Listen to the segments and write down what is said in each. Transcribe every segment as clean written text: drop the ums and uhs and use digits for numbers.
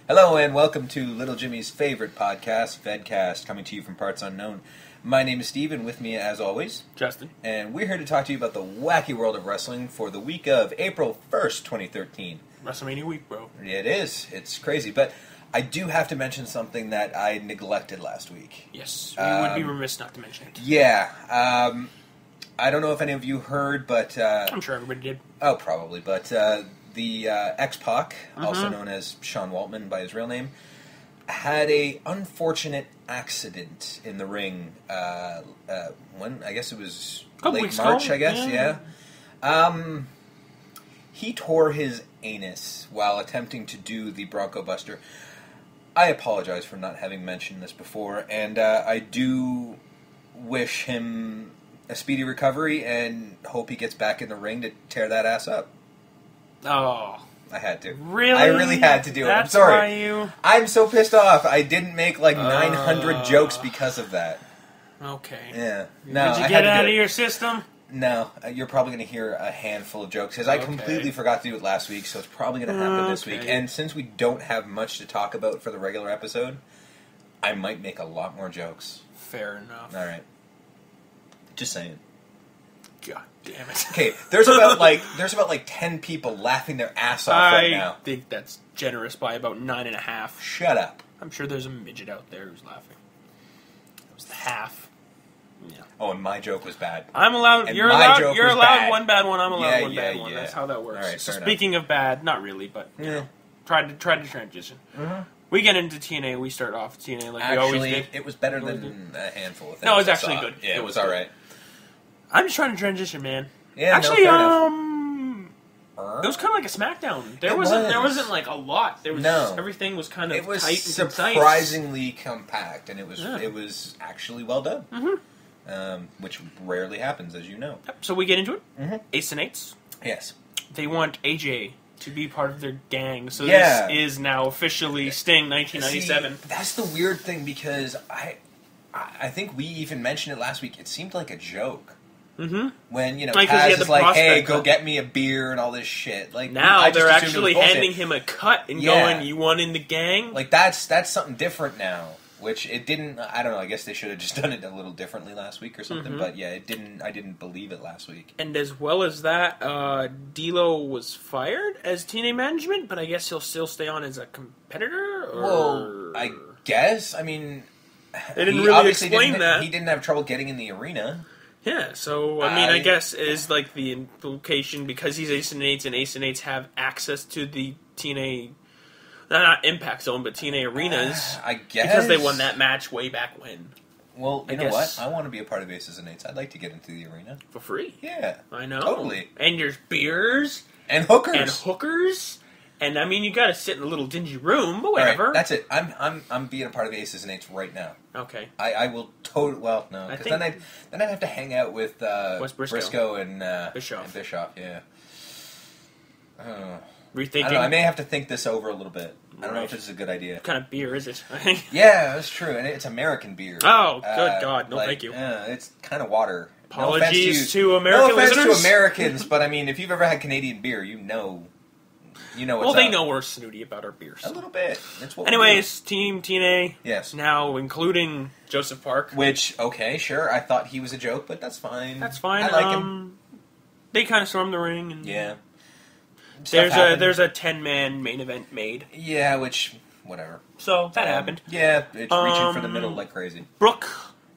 Hello and welcome to Little Jimmy's favorite podcast, Vedcast, coming to you from parts unknown. My name is Steve, and with me, as always, Justin. And we're here to talk to you about the wacky world of wrestling for the week of April 1st, 2013. WrestleMania week, bro. It is. It's crazy, but I do have to mention something that I neglected last week. Yes, we would be remiss not to mention it. Yeah. I don't know if any of you heard, but... I'm sure everybody did. Oh, probably, but... The X-Pac, also known as Sean Waltman by his real name, had a unfortunate accident in the ring. When I guess it was late March. I guess, yeah. He tore his anus while attempting to do the Bronco Buster. I apologize for not having mentioned this before, and I do wish him a speedy recovery and hope he gets back in the ring to tear that ass up. Oh. I had to. Really? I really had to do it. I'm That's sorry. why you... I'm so pissed off. I didn't make like 900 jokes because of that. Okay. Yeah. No, Did you get it out of your system? No. You're probably going to hear a handful of jokes because I completely forgot to do it last week, so it's probably going to happen this week. And since we don't have much to talk about for the regular episode, I might make a lot more jokes. Fair enough. All right. Just saying. God damn it. Okay, there's about like 10 people laughing their ass off right now. I think that's generous by about 9.5. Shut up. I'm sure there's a midget out there who's laughing. That was half. Yeah. Oh, and my joke was bad. I'm allowed. And you're my allowed. joke You're was allowed bad. one bad one. I'm allowed Yeah, one bad one. yeah. That's how that works. All right, so fair speaking of bad, not really, but you know, tried to transition. Mm-hmm. We get into TNA. We start off TNA like Actually, we always did. it was better than a handful of things. No, it was I actually saw. good. Yeah, it was good. all right. I'm just trying to transition, man. Yeah, actually, no, it was kind of like a SmackDown. There wasn't like a lot. There was everything was kind of it was tight and surprisingly compact, and it was actually well done. Mm-hmm. Which rarely happens, as you know. Yep, so we get into it. Mm-hmm. Ace and Eights. Yes. They want AJ to be part of their gang, so Yeah. this is now officially Sting 1997. See, that's the weird thing because I think we even mentioned it last week. It seemed like a joke. Mm-hmm. When, like, Taz is like, hey, go cut. get me a beer and all this shit. Like now they're actually handing him a cut and going, you want in the gang? Like, that's something different now. Which it didn't, I don't know, I guess they should have just done it a little differently last week or something. But yeah, I didn't believe it last week. And as well as that, D'Lo was fired as TNA management, but I guess he'll still stay on as a competitor? Or... Well, I guess. I mean... They didn't really explain that. He didn't have trouble getting in the arena. Yeah, so, I guess is like the implication, because he's Ace and Eights have access to the TNA, not Impact Zone, but TNA arenas. I guess. Because they won that match way back when. Well, you know what? I want to be a part of Aces and Eights. I'd like to get into the arena. For free. Yeah. I know. Totally. And there's beers. And hookers. And I mean, you got to sit in a little dingy room, but whatever. Right, that's it. I'm being a part of Aces and Eights right now. Okay. I will totally. Well, no, because then I'd have to hang out with Briscoe and Bischoff. Yeah. Rethinking. I don't know, I may have to think this over a little bit. I don't know if this is a good idea. What kind of beer is it? Yeah, that's true, and it's American beer. Oh, good God! No, thank you. It's kind of water. Apologies to American listeners. listeners. No offense to Americans, but I mean, if you've ever had Canadian beer, you know what's well, they know we're snooty about our beers. A little bit. That's what anyways, Team TNA. Yes. Now, including Joseph Park. Which, okay, sure. I thought he was a joke, but that's fine. That's fine. I like him. They kind of stormed the ring. And yeah. There's a 10-man main event made. Yeah, which, whatever. So, that happened. Yeah, it's reaching for the middle like crazy. Brooke.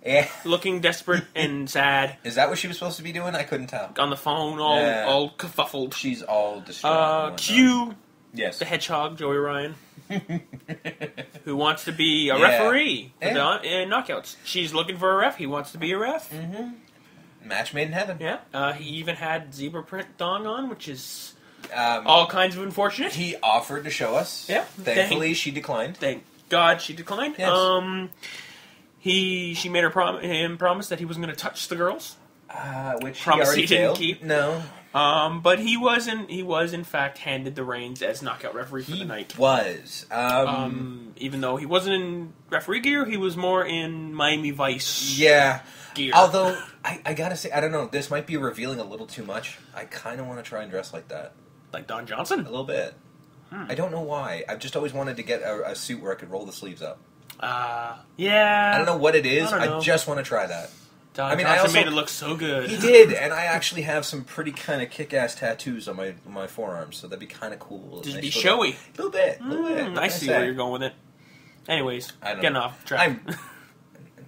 Yeah. Looking desperate and sad. Is that what she was supposed to be doing? I couldn't tell. On the phone, all kerfuffled. She's all distraught. Q. Yes. The Hedgehog, Joey Ryan. Who wants to be a referee for the knockouts. She's looking for a ref. He wants to be a ref. Mm-hmm. Match made in heaven. Yeah. He even had zebra print thong on, which is all kinds of unfortunate. He offered to show us. Yeah. Thankfully, she declined. Thank God she declined. Yes. She made him promise that he wasn't going to touch the girls. Which promise he didn't failed. keep. No. But he was in fact handed the reins as knockout referee for the night. Was. Even though he wasn't in referee gear, he was more in Miami Vice. Yeah. Gear. Although I gotta say, I don't know. This might be revealing a little too much. I kind of want to try and dress like that. Like Don Johnson. A little bit. I don't know why. I've just always wanted to get a suit where I could roll the sleeves up. Yeah. I don't know what it is. I just want to try that. I mean, I also made it look so good. He did, and I actually have some pretty kind of kick-ass tattoos on my forearms, so that'd be kind of cool. Just be showy. A little bit. I see where you're going with it. Anyways, getting off track.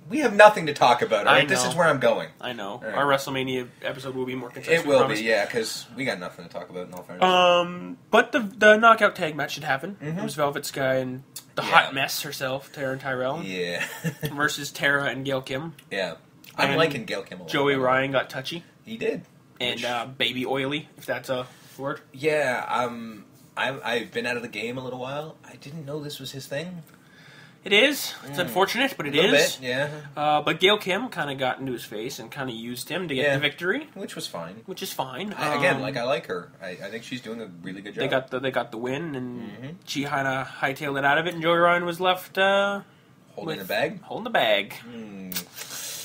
We have nothing to talk about, right? This is where I'm going. I know. Right. Our WrestleMania episode will be more concise. It will be, yeah, because we got nothing to talk about in all fairness. But the knockout tag match should happen. It was Velvet Sky and the hot mess herself, Tara and Tyrell. Yeah. versus Tara and Gail Kim. Yeah. I'm liking Gail Kim a lot. Joey Ryan got touchy. He did. And baby oily, if that's a word. Yeah, I've been out of the game a little while. I didn't know this was his thing. It is. It's unfortunate, but it is. A bit, yeah. But Gail Kim kind of got into his face and kind of used him to get the victory. Which was fine. Which is fine. Again, I like her. I think she's doing a really good job. They got the win, and she kind of hightailed it out of it, and Joey Ryan was left... holding the bag? Holding the bag.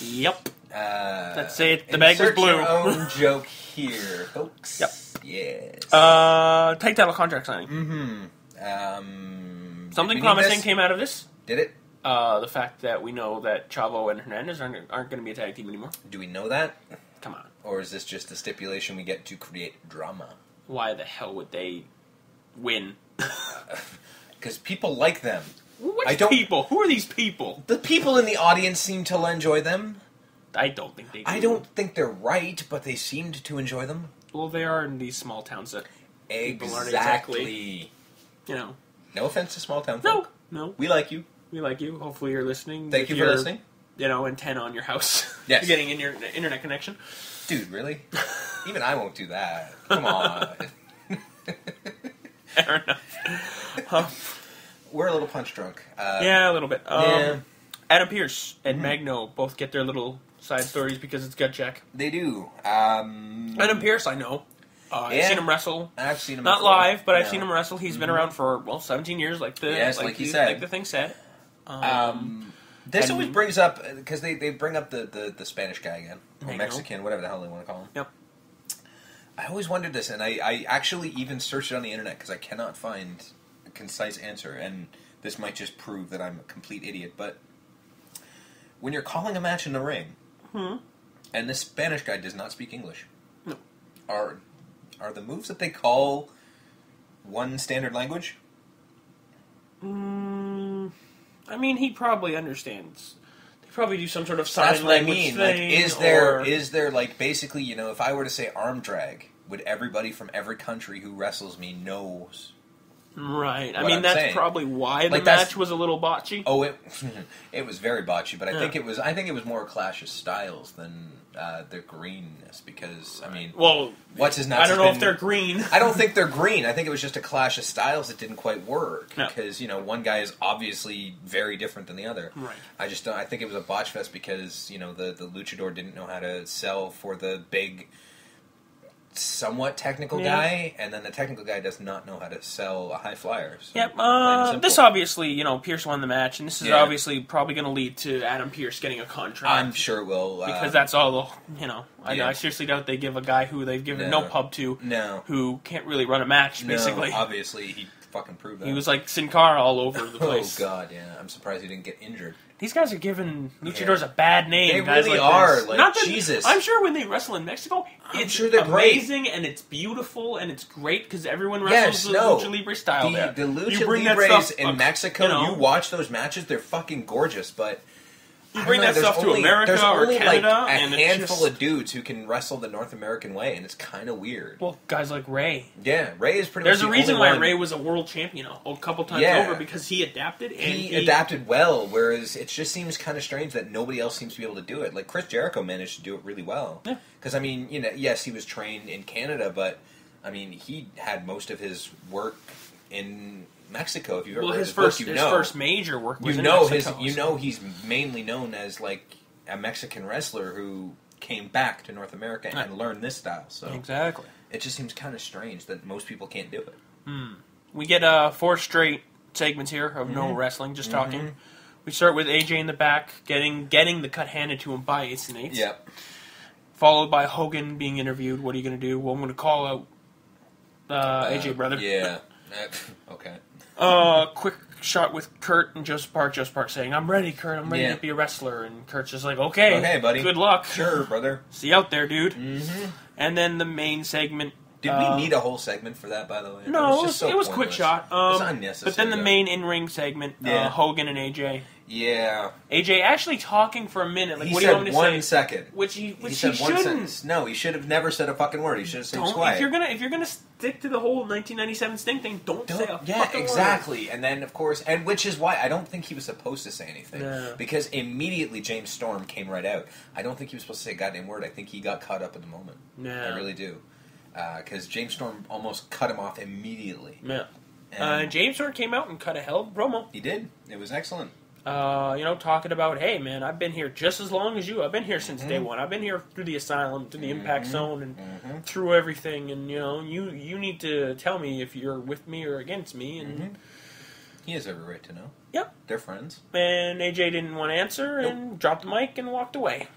Yep. Let's say it. The bag was blue. Your own joke here, folks. Yep. Yes. Tag title contract signing. Something promising came out of this. Did it? The fact that we know that Chavo and Hernandez aren't going to be a tag team anymore. Do we know that? Come on. Or is this just a stipulation we get to create drama? Why the hell would they win? Because people like them. Which people? Who are these people? The people in the audience seem to enjoy them. I don't think they do. I don't think they're right, but they seemed to enjoy them. Well, they are in these small towns that people aren't exactly. No offense to small town folk. No. We like you. We like you. Hopefully you're listening. Thank you for listening. Antenna on your house. Yes. You're getting in your internet connection. Dude, really? Even I won't do that. Come on. Fair enough. We're a little punch drunk. Yeah, a little bit. Adam Pearce and Magno both get their little side stories because it's gut check. They do. Adam Pearce, I know. I've seen him wrestle. I've seen him not before. Live, but I've seen him wrestle. He's been around for 17 years, like the thing said. This always brings up because they bring up the Spanish guy again, or Mexican, whatever the hell they want to call him. Yep. I always wondered this, and I actually even searched it on the internet because I cannot find a concise answer, and this might just prove that I'm a complete idiot. But when you're calling a match in the ring, and this Spanish guy does not speak English, no, are the moves that they call one standard language? I mean, he probably understands. They probably do some sort of sign language thing. Like, is there like basically, if I were to say arm drag, would everybody from every country who wrestles me knows? Right. I mean, that's probably why the match was a little botchy. Oh, it was very botchy, but I think it was more a clash of styles than the greenness because what's his nuts? I don't know if they're green. I don't think they're green. I think it was just a clash of styles that didn't quite work because one guy is obviously very different than the other. Right. I think it was a botch fest because the luchador didn't know how to sell for the big, somewhat technical guy, and then the technical guy does not know how to sell a high flyer. So yep. This obviously, Pierce won the match, and this is obviously probably going to lead to Adam Pearce getting a contract. I'm sure it will. Because that's all I seriously doubt they give a guy who they've given no pub to, who can't really run a match, basically. Obviously, he fucking proved that. He was like Sin Cara all over the place. Oh, God, yeah. I'm surprised he didn't get injured. These guys are giving luchadors a bad name. They guys really like are. This. Like, Jesus. I'm sure when they wrestle in Mexico, it's they're amazing great. And it's beautiful and it's great because everyone wrestles the Lucha Libre style there. The Lucha Libres in Mexico, you watch those matches, they're fucking gorgeous, but you bring that stuff to America or Canada, like a handful of dudes who can wrestle the North American way, and it's kind of weird. Well, guys like Ray. Yeah, Ray is pretty There's much a reason why Ray was a world champion a couple times over, because he adapted. And he adapted well, whereas it just seems kind of strange that nobody else seems to be able to do it. Like, Chris Jericho managed to do it really well. Yeah. Because, I mean, yes, he was trained in Canada, but, I mean, he had most of his work in Mexico. If you've ever read his book, his first major work was in Mexico. He's mainly known as like a Mexican wrestler who came back to North America and learned this style. So exactly, it just seems kind of strange that most people can't do it. We get 4 straight segments here of no wrestling, just talking. We start with AJ in the back getting the cut handed to him by Ace and Eights. Yep. Followed by Hogan being interviewed. What are you going to do? Well, I'm going to call out AJ, brother. Yeah. Okay. Quick shot with Kurt and Joseph Park. Joseph Park saying, "I'm ready, Kurt. I'm ready to be a wrestler." And Kurt's just like, "Okay, buddy. Good luck. Sure, brother. See you out there, dude." Mm-hmm. And then the main segment. Did we need a whole segment for that, by the way? No, it was quick shot. It was unnecessary. But then the main in-ring segment, Hogan and AJ. Yeah. AJ actually talking for a minute. Like, he what said do you want me to say? 1 second. Which he said one shouldn't. sentence. No, he should have never said a fucking word. He should have stayed quiet. If you're gonna stick to the whole 1997 Sting thing, don't say a fucking exactly. word. And then, of course, and which is why I don't think he was supposed to say anything. No. Because immediately James Storm came right out. I don't think he was supposed to say a goddamn word. I think he got caught up in the moment. Yeah. I really do. Because James Storm almost cut him off immediately. Yeah. James Storm came out and cut a hell of a promo. He did. It was excellent. Talking about, hey, man, I've been here just as long as you. I've been here since day one. I've been here through the asylum, through the impact zone, and through everything. And, you need to tell me if you're with me or against me. And he has every right to know. Yep. They're friends. And AJ didn't want to answer and dropped the mic and walked away.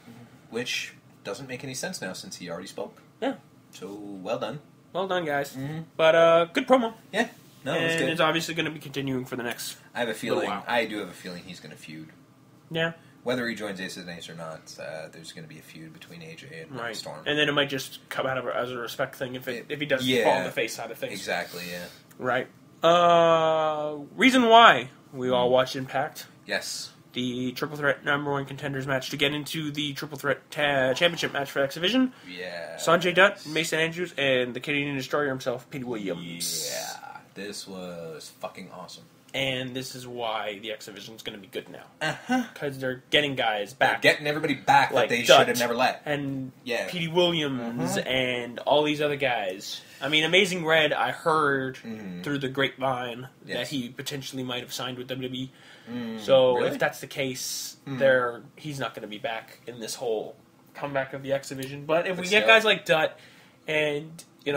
Which doesn't make any sense now since he already spoke. Yeah. So, well done. Well done, guys. But, good promo. Yeah. No, it was good. And it's obviously going to be continuing for the next I do have a feeling he's going to feud. Yeah. Whether he joins Ace of Ace or not, there's going to be a feud between AJ and Storm. And then it might just come out of as a respect thing if he does fall on the face side of things. Exactly, yeah. Right. Reason why we all watched Impact. Yes. The Triple Threat #1 Contenders match to get into the Triple Threat Championship match for X Division. Yeah. Sanjay Dutt, Mason Andrews, and the Canadian Destroyer himself, Pete Williams. Yeah. This was fucking awesome. And this is why the X Division is going to be good now. Because they're getting guys back. They're getting everybody back like that they Dutt should have never let. And Petey Williams and all these other guys. I mean, Amazing Red, I heard through the grapevine that he potentially might have signed with WWE. So if that's the case, he's not going to be back in this whole comeback of the X Division. But if we get guys like Dutt and... we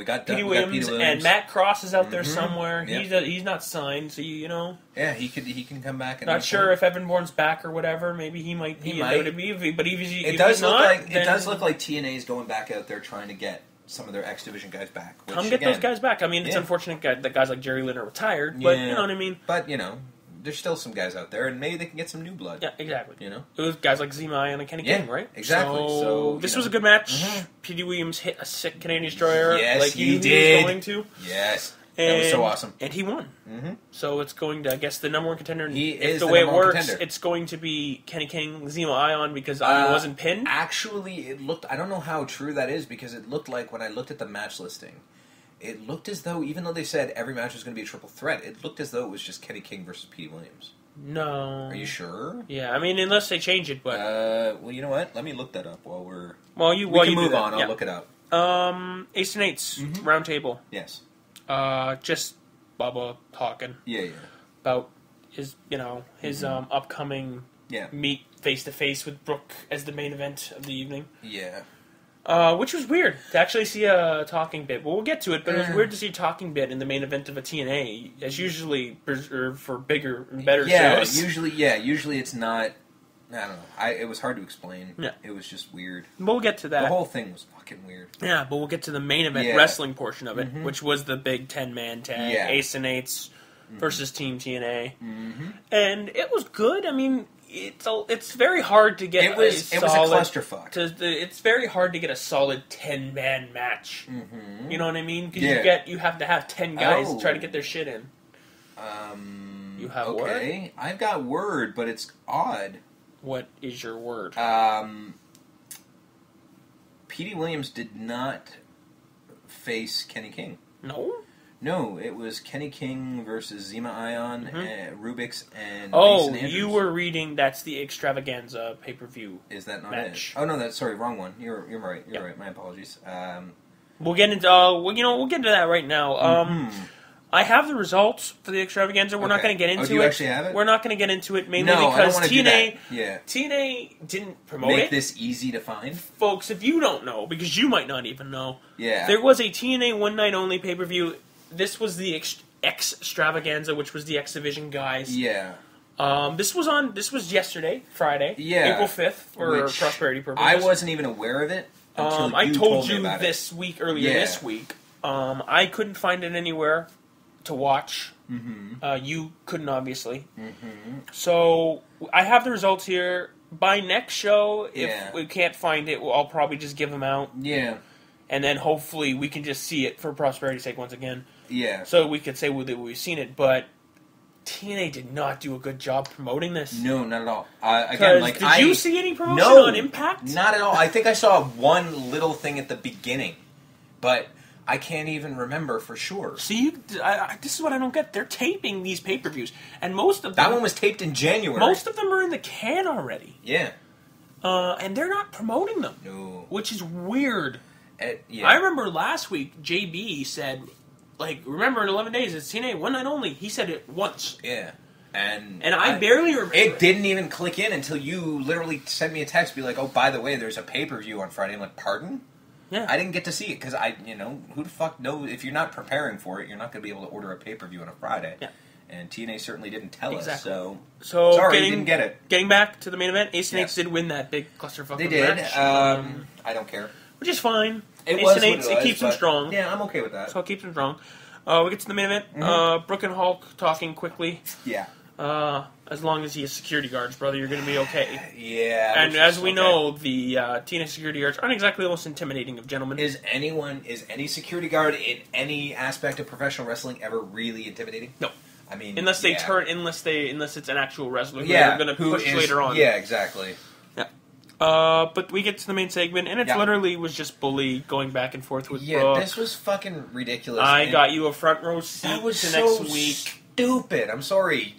got Petey Williams, and Matt Cross is out there somewhere. Yep. He's not signed, so Yeah, he can come back. Not sure if Evan Bourne's back or whatever. Maybe he might be in WWE, but it does look like TNA is going back out there trying to get some of their X Division guys back. Come get those guys back. I mean, it's unfortunate that guys like Jerry Lynn are retired, but you know what I mean. But there's still some guys out there, and maybe they can get some new blood. Yeah, exactly. It was guys like Zima and Kenny King, right? Exactly. So this was a good match. Petey Williams hit a sick Canadian Destroyer. Yes, like he did. He was going to. Yes. That was so awesome. And he won. So it's going to, I guess, the #1 contender. He is the way it works, contender. It's going to be Kenny King, Zima Ion, because Ion wasn't pinned. Actually, it looked... I don't know how true that is, because it looked like, when I looked at the match listing, it looked as though, even though they said every match was going to be a triple threat, it looked as though it was just Kenny King versus Petey Williams. No. Are you sure? Yeah, I mean, unless they change it, but... well, you know what? Let me look that up while we're... We can move on. I'll look it up. Ace and Eights, round table. Yes. Just Bubba talking. Yeah. About his, his upcoming meet face-to-face with Brooke as the main event of the evening. Yeah. Which was weird to actually see a talking bit. Well, we'll get to it, but it was weird to see a talking bit in the main event of a TNA. It's usually reserved for bigger and better shows. Usually it's not. I don't know. It was hard to explain. Yeah. It was just weird. But we'll get to that. The whole thing was fucking weird. Yeah, but we'll get to the main event wrestling portion of it, which was the big 10-man tag, Ace and Eights versus Team TNA. And it was good. I mean... It's very hard to get. It was a clusterfuck. It's very hard to get a solid 10-man match. You know what I mean? Because you have to have 10 guys to try to get their shit in. You have word? I've got word, but it's odd. What is your word? Petey Williams did not face Kenny King. No, it was Kenny King versus Zima Ion, Rubix, and Mason Andrews. You were reading, that's the Extravaganza pay-per-view Is that not match. it? Oh, no, sorry, wrong one. You're right. You're right. My apologies. We'll get into we'll get into that right now. I have the results for the Extravaganza. We're not going to get into it. Do you actually have it? We're not going to get into it mainly because because I don't want to do that. TNA didn't promote Make this easy to find. Folks, if you don't know, because you might not even know, there was a TNA one night only pay-per-view. This was the Extravaganza, which was the X Division guys. Yeah. This was yesterday, Friday, April 5th, for prosperity purposes. I wasn't even aware of it until I you told me you about this week, earlier this week. I couldn't find it anywhere. to watch. You couldn't, obviously. So I have the results here. By next show, if we can't find it, I'll probably just give them out. Yeah. And then hopefully we can just see it for prosperity's sake once again. Yeah. So we could say that we've seen it, but TNA did not do a good job promoting this. No, not at all. Again, like, did you see any promotion on Impact? Not at all. I think I saw one little thing at the beginning, but I can't even remember for sure. See, this is what I don't get. They're taping these pay-per-views, and most of them... That one was taped in January. Most of them are in the can already. Yeah. And they're not promoting them. No. Which is weird. Yeah. I remember last week, JB said, like, remember in 11 days, it's TNA, one night only. He said it once. Yeah. And I barely remember. It didn't even click in until you literally sent me a text, be like, oh, by the way, there's a pay-per-view on Friday. I'm like, pardon? Yeah. I didn't get to see it, because who the fuck knows? If you're not preparing for it, you're not going to be able to order a pay-per-view on a Friday. Yeah. And TNA certainly didn't tell us, so sorry, didn't get it. Getting back to the main event, Ace and Eights did win that big clusterfuck. They did. Match. I don't care. Which is fine. Ace and Eights, it keeps them strong. Yeah, I'm okay with that. So it keeps them strong. We get to the main event. Brooke and Hulk talking quickly. Yeah. As long as he has security guards, brother, you're going to be okay. Yeah. And as we know, the TNA security guards aren't exactly the most intimidating of gentlemen. Is any security guard in any aspect of professional wrestling ever really intimidating? No. I mean, unless it's an actual wrestler who they're going to push later on. Yeah, exactly. Yeah. But we get to the main segment, and it literally was just Bully going back and forth with Brooke. This was fucking ridiculous. I got you a front row seat that was to so next week. Stupid. I'm sorry.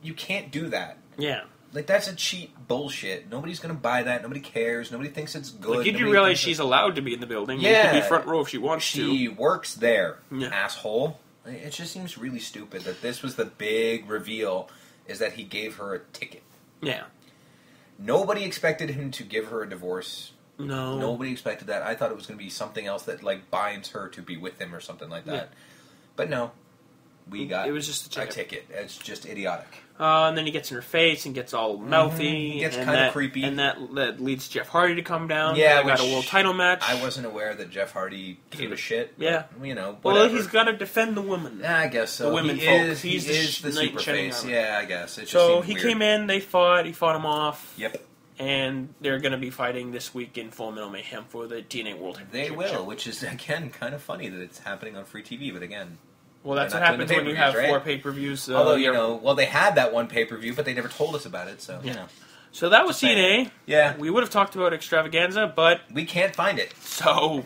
You can't do that. Yeah. Like, that's a cheap bullshit. Nobody's going to buy that. Nobody cares. Nobody thinks it's good. Like, did you realize she's allowed to be in the building? Yeah. She can be front row if she wants to. She works there, asshole. It just seems really stupid that this was the big reveal, is that he gave her a ticket. Yeah. Nobody expected him to give her a divorce. No. Nobody expected that. I thought it was going to be something else that, like, binds her to be with him or something like that. Yeah. But no. It was just a ticket. It's just idiotic. And then he gets in her face and gets all mouthy. He gets kind of creepy. And that leads Jeff Hardy to come down. Yeah, they got a world title match. I wasn't aware that Jeff Hardy gave a shit. Yeah. Whatever. Well, he's got to defend the women. I guess so. The women folk. He is the super face. Yeah, I guess. So he came in, he fought him off. Yep. And they're going to be fighting this week in Full Metal Mayhem for the TNA World Championship. They will, which is, again, kind of funny that it's happening on free TV, but again... Well, that's what happens when you have 4 pay-per-views. Although, they had that one pay-per-view, but they never told us about it, so, So that was TNA. Yeah. We would have talked about Extravaganza, but... We can't find it. So,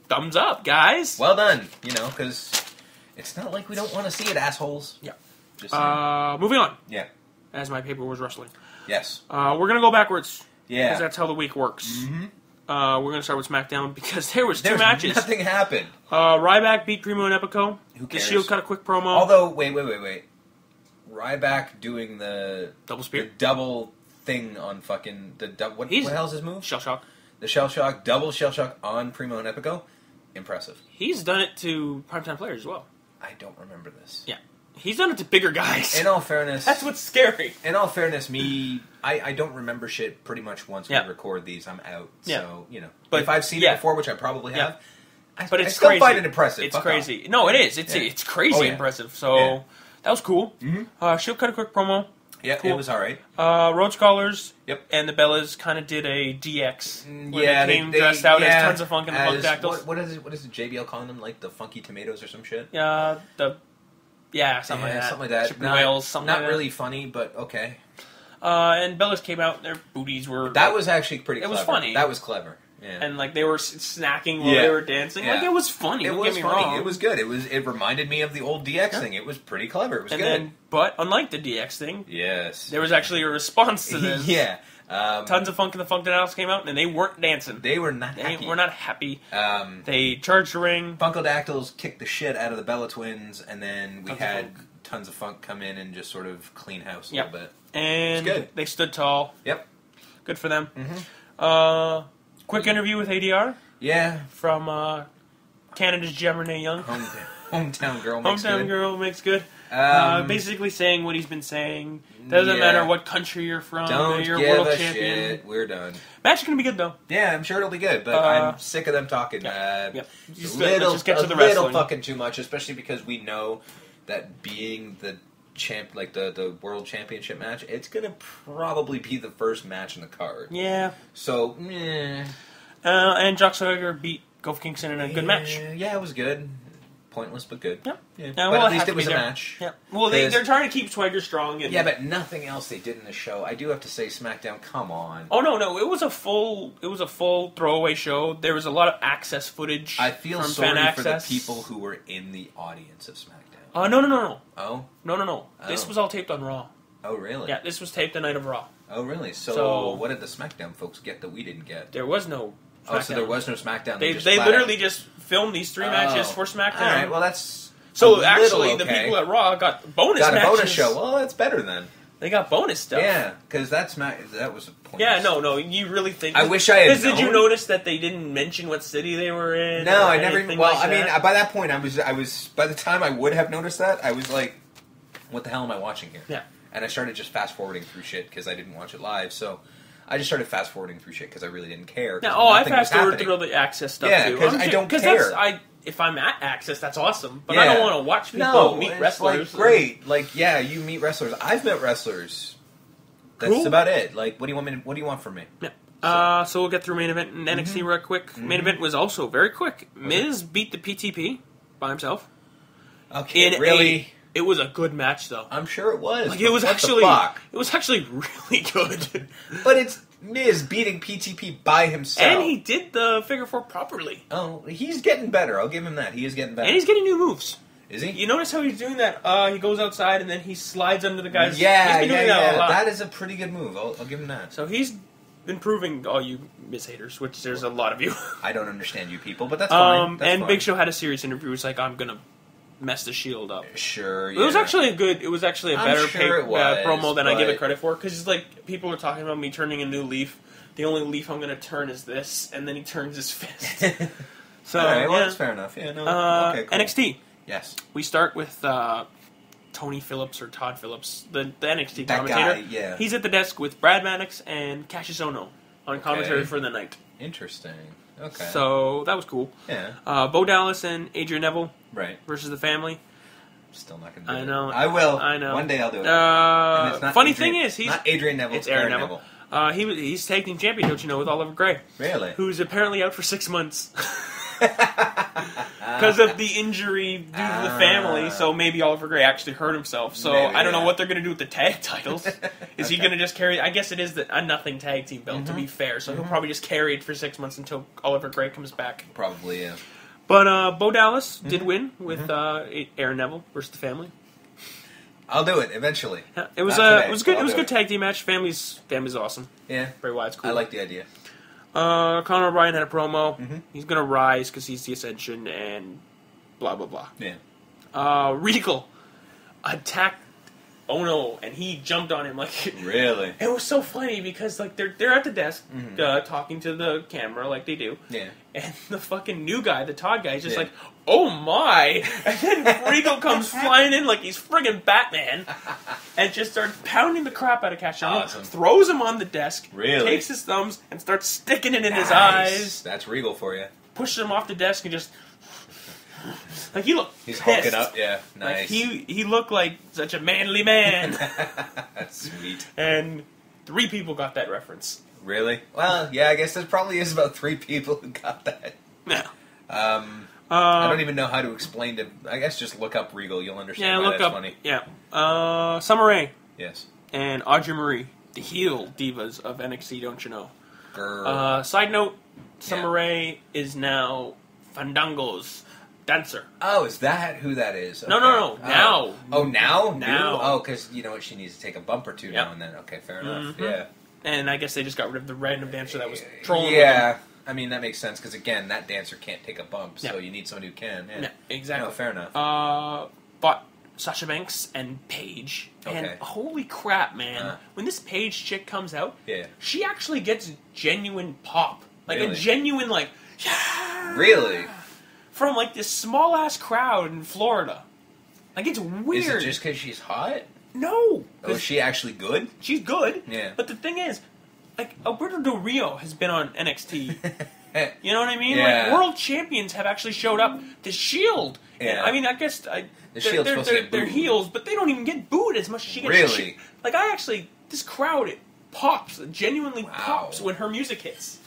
thumbs up, guys. Well done, because it's not like we don't want to see it, assholes. Yeah. Moving on. Yeah. As my paper was rustling. Yes. We're going to go backwards. Yeah. Because that's how the week works. Mm-hmm. We're going to start with SmackDown because there was 2 matches. Nothing happened. Ryback beat Primo and Epico. Who cares? The Shield cut a quick promo. Although, wait. Ryback doing the... Double spear? The double thing on fucking... What the hell's his move? Shell Shock. The Shell Shock, double Shell Shock on Primo and Epico. Impressive. He's done it to Primetime Players as well. I don't remember this. Yeah. He's done it to bigger guys. In all fairness... That's what's scary. In all fairness, I don't remember shit pretty much once we record these. I'm out. Yeah. So, But if I've seen it before, which I probably have, but it's I still crazy. Find it impressive. It's crazy. No, it is. It's crazy impressive. So, that was cool. Mm-hmm. Shield cut a quick promo. Yeah, cool. It was alright. Road Scholars and the Bellas kind of did a DX. Where they came dressed out as Tons of Funk and the Funk Dactyls. What is it JBL calling them? Like the Funky Tomatoes or some shit? Yeah, something like that. Something like that. Chicken whales, something not like really that. funny, but okay. And Bellas came out, their booties were... That was actually pretty clever. It was funny. That was clever. Yeah. And like they were snacking while they were dancing. Yeah. Like it was funny. It was funny. It was good. It reminded me of the old DX thing. It was pretty clever. It was good. But unlike the DX thing, yes, there was actually a response to this. Yeah. Tons of Funk and the Funk Dactyls came out and they weren't dancing. They were not happy. They were not happy. They charged the ring. Funkadactyls kicked the shit out of the Bella Twins, and then we had Tons of Funk come in and just sort of clean house a little bit. And good. They stood tall. Yep. Good for them. Mm-hmm. Quick interview with ADR. Yeah. From Canada's Gem Renee Young. Hometown Girl makes good. Hometown Girl makes good. Basically saying what he's been saying. Doesn't matter what country you're from. You're world champion. Shit. We're done. Match is going to be good, though. Yeah, I'm sure it'll be good, but I'm sick of them talking. Let's Let's just get to the little wrestling. fucking too much, especially because we know that being the like the world championship match, it's gonna probably be the first match in the card. Yeah. So, and Jock Swagger beat Kofi Kingston in a good match. Yeah, it was good. Pointless, but good. Yep. Yeah. But Well, at least it was a match. Yeah. Well, they're trying to keep Swagger strong. And yeah, but nothing else they did in the show. I do have to say, SmackDown, come on. Oh no! It was a full throwaway show. There was a lot of access footage. I feel from sorry fan for the access. people who were in the audience of SmackDown. No. Oh? No. This was all taped on Raw. Oh, really? Yeah, this was taped the night of Raw. Oh, really? So what did the SmackDown folks get that we didn't get? There was no SmackDown. Oh, so there was no SmackDown. They literally just filmed these 3 matches for SmackDown. All right, well, that's so actually, the people at Raw got bonus matches. Got a bonus show. Well, that's better then. They got bonus stuff. Yeah, because that was a point. Yeah, no. You really think? I wish I had known. Did you notice that they didn't mention what city they were in? No, I never. Well, like I mean, by that point, I was. By the time I would have noticed that, I was like, "What the hell am I watching here?" Yeah. And I started just fast forwarding through shit because I didn't watch it live. So I just started fast forwarding through shit because I really didn't care. Yeah. Oh, I fast forwarded through all the access stuff yeah, too. because I don't care. If I'm at Access, that's awesome. But I don't want to watch people meet wrestlers. Like, great. Like, yeah, you meet wrestlers. I've met wrestlers. That's cool. about it. Like, what do you want from me? Yeah. So we'll get through main event and NXT real quick. Mm-hmm. Main event was also very quick. Miz beat the PTP by himself. Okay, really? It was a good match, though. I'm sure it was. Like, it was actually really good. But it's Miz beating PTP by himself. And he did the figure 4 properly. Oh, he's getting better. I'll give him that. He is getting better. And he's getting new moves. Is he? You notice how he's doing that? He goes outside and then he slides under the guy's... Yeah, he's been doing that a lot. That is a pretty good move. I'll give him that. So he's improving all you Miz haters, which there's a lot of you. I don't understand you people, but that's fine. That's fine. Big Show had a serious interview. He's like, I'm going to mess the Shield up. Sure, yeah. It was actually a better promo than I give it credit for, because it's like, people are talking about me turning a new leaf. The only leaf I'm going to turn is this, and then he turns his fist. So, all right, well, that's fair enough. Yeah, no, okay, cool. NXT. Yes. We start with Tony Phillips or Todd Phillips, the NXT that commentator. Guy, yeah. He's at the desk with Brad Maddox and Cassius Ohno on commentary for the night. Interesting. Okay. So that was cool. Yeah. Bo Dallas and Adrian Neville versus the family. Still not going to do it. I know. I will. I know. One day I'll do it. And it's not funny thing is, he's not Adrian Neville. It's Aaron Neville. He's tag team champion, don't you know, with Oliver Grey. Really? Who's apparently out for 6 months. Because of the injury due to the family, so maybe Oliver Grey actually hurt himself. So maybe, I don't know what they're going to do with the tag titles. Is he going to just carry... I guess it is a nothing tag team belt, to be fair. So he'll probably just carry it for 6 months until Oliver Grey comes back. Probably, yeah. But Bo Dallas did win with Aaron Neville versus the family. I'll do it eventually. Yeah, it was good. It was a good tag team match. Family's awesome. Yeah, Bray Wyatt's cool. I like the idea. Conor O'Brien had a promo. He's gonna rise because he's the Ascension and blah blah blah. Yeah. Regal attacked Ono and he jumped on him like. Really? It was so funny because like they're at the desk talking to the camera like they do. Yeah. And the fucking new guy, the Todd guy, is just like, oh my! And then Regal comes flying in like he's friggin' Batman, and just starts pounding the crap out of Cassius. Awesome. Throws him on the desk. Really? Takes his thumbs and starts sticking it in his eyes. That's Regal for you. Pushes him off the desk and just like he looked. He's pissed. hulking up. Yeah, nice. Like he looked like such a manly man. That's sweet. And 3 people got that reference. Really? Well, yeah, I guess there probably is about 3 people who got that. Yeah. I don't even know how to explain it. I guess just look up Regal. You'll understand why that's funny. Yeah. Summer Rae. Yes. And Audrey Marie, the heel divas of NXT, don't you know? Girl. Side note, Summer Rae is now Fandango's dancer. Oh, is that who that is? Okay. No. Now. Oh, now? Now. Oh, because you know what? She needs to take a bump or two now and then. Okay, fair enough. Yeah. And I guess they just got rid of the random dancer that was trolling. Yeah, I mean that makes sense because again, that dancer can't take a bump, so you need someone who can. Yeah, exactly. No, fair enough. But Sasha Banks and Paige, and holy crap, man! When this Paige chick comes out, she actually gets genuine pop, like a genuine Really? From like this small ass crowd in Florida. Like it's weird. Is it just because she's hot? No. Oh, is she actually good? She's good. Yeah. But the thing is, like, Alberto Del Rio has been on NXT You know what I mean? Yeah. Like, world champions have actually showed up to Shield. Yeah. And, I mean, I guess The Shield's supposed to get they're booed. heels, but they don't even get booed as much as she gets. Really? Like, this crowd, it pops, it genuinely pops when her music hits.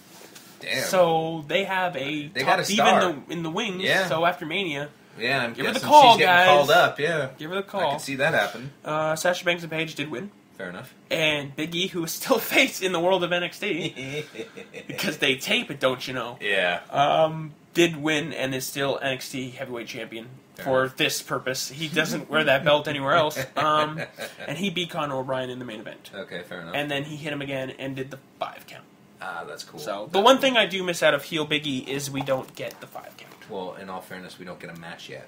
Damn. So they have They top got a diva star. in the wings. Yeah. So after Mania, Yeah, I'm give her the guessing call, she's getting guys. called up, yeah. Give her the call. I can see that happen. Sasha Banks and Paige did win. Fair enough. And Big E, who is still a face in the world of NXT, because they tape it, don't you know? Yeah. Did win and is still NXT heavyweight champion Fair for enough. this purpose. He doesn't wear that belt anywhere else. And he beat Conor O'Brien in the main event. Okay, fair enough. And then he hit him again and did the 5 count. Ah, that's cool. So the one thing I do miss out of heel Big E is we don't get the 5 count. Well, in all fairness, we don't get a match yet.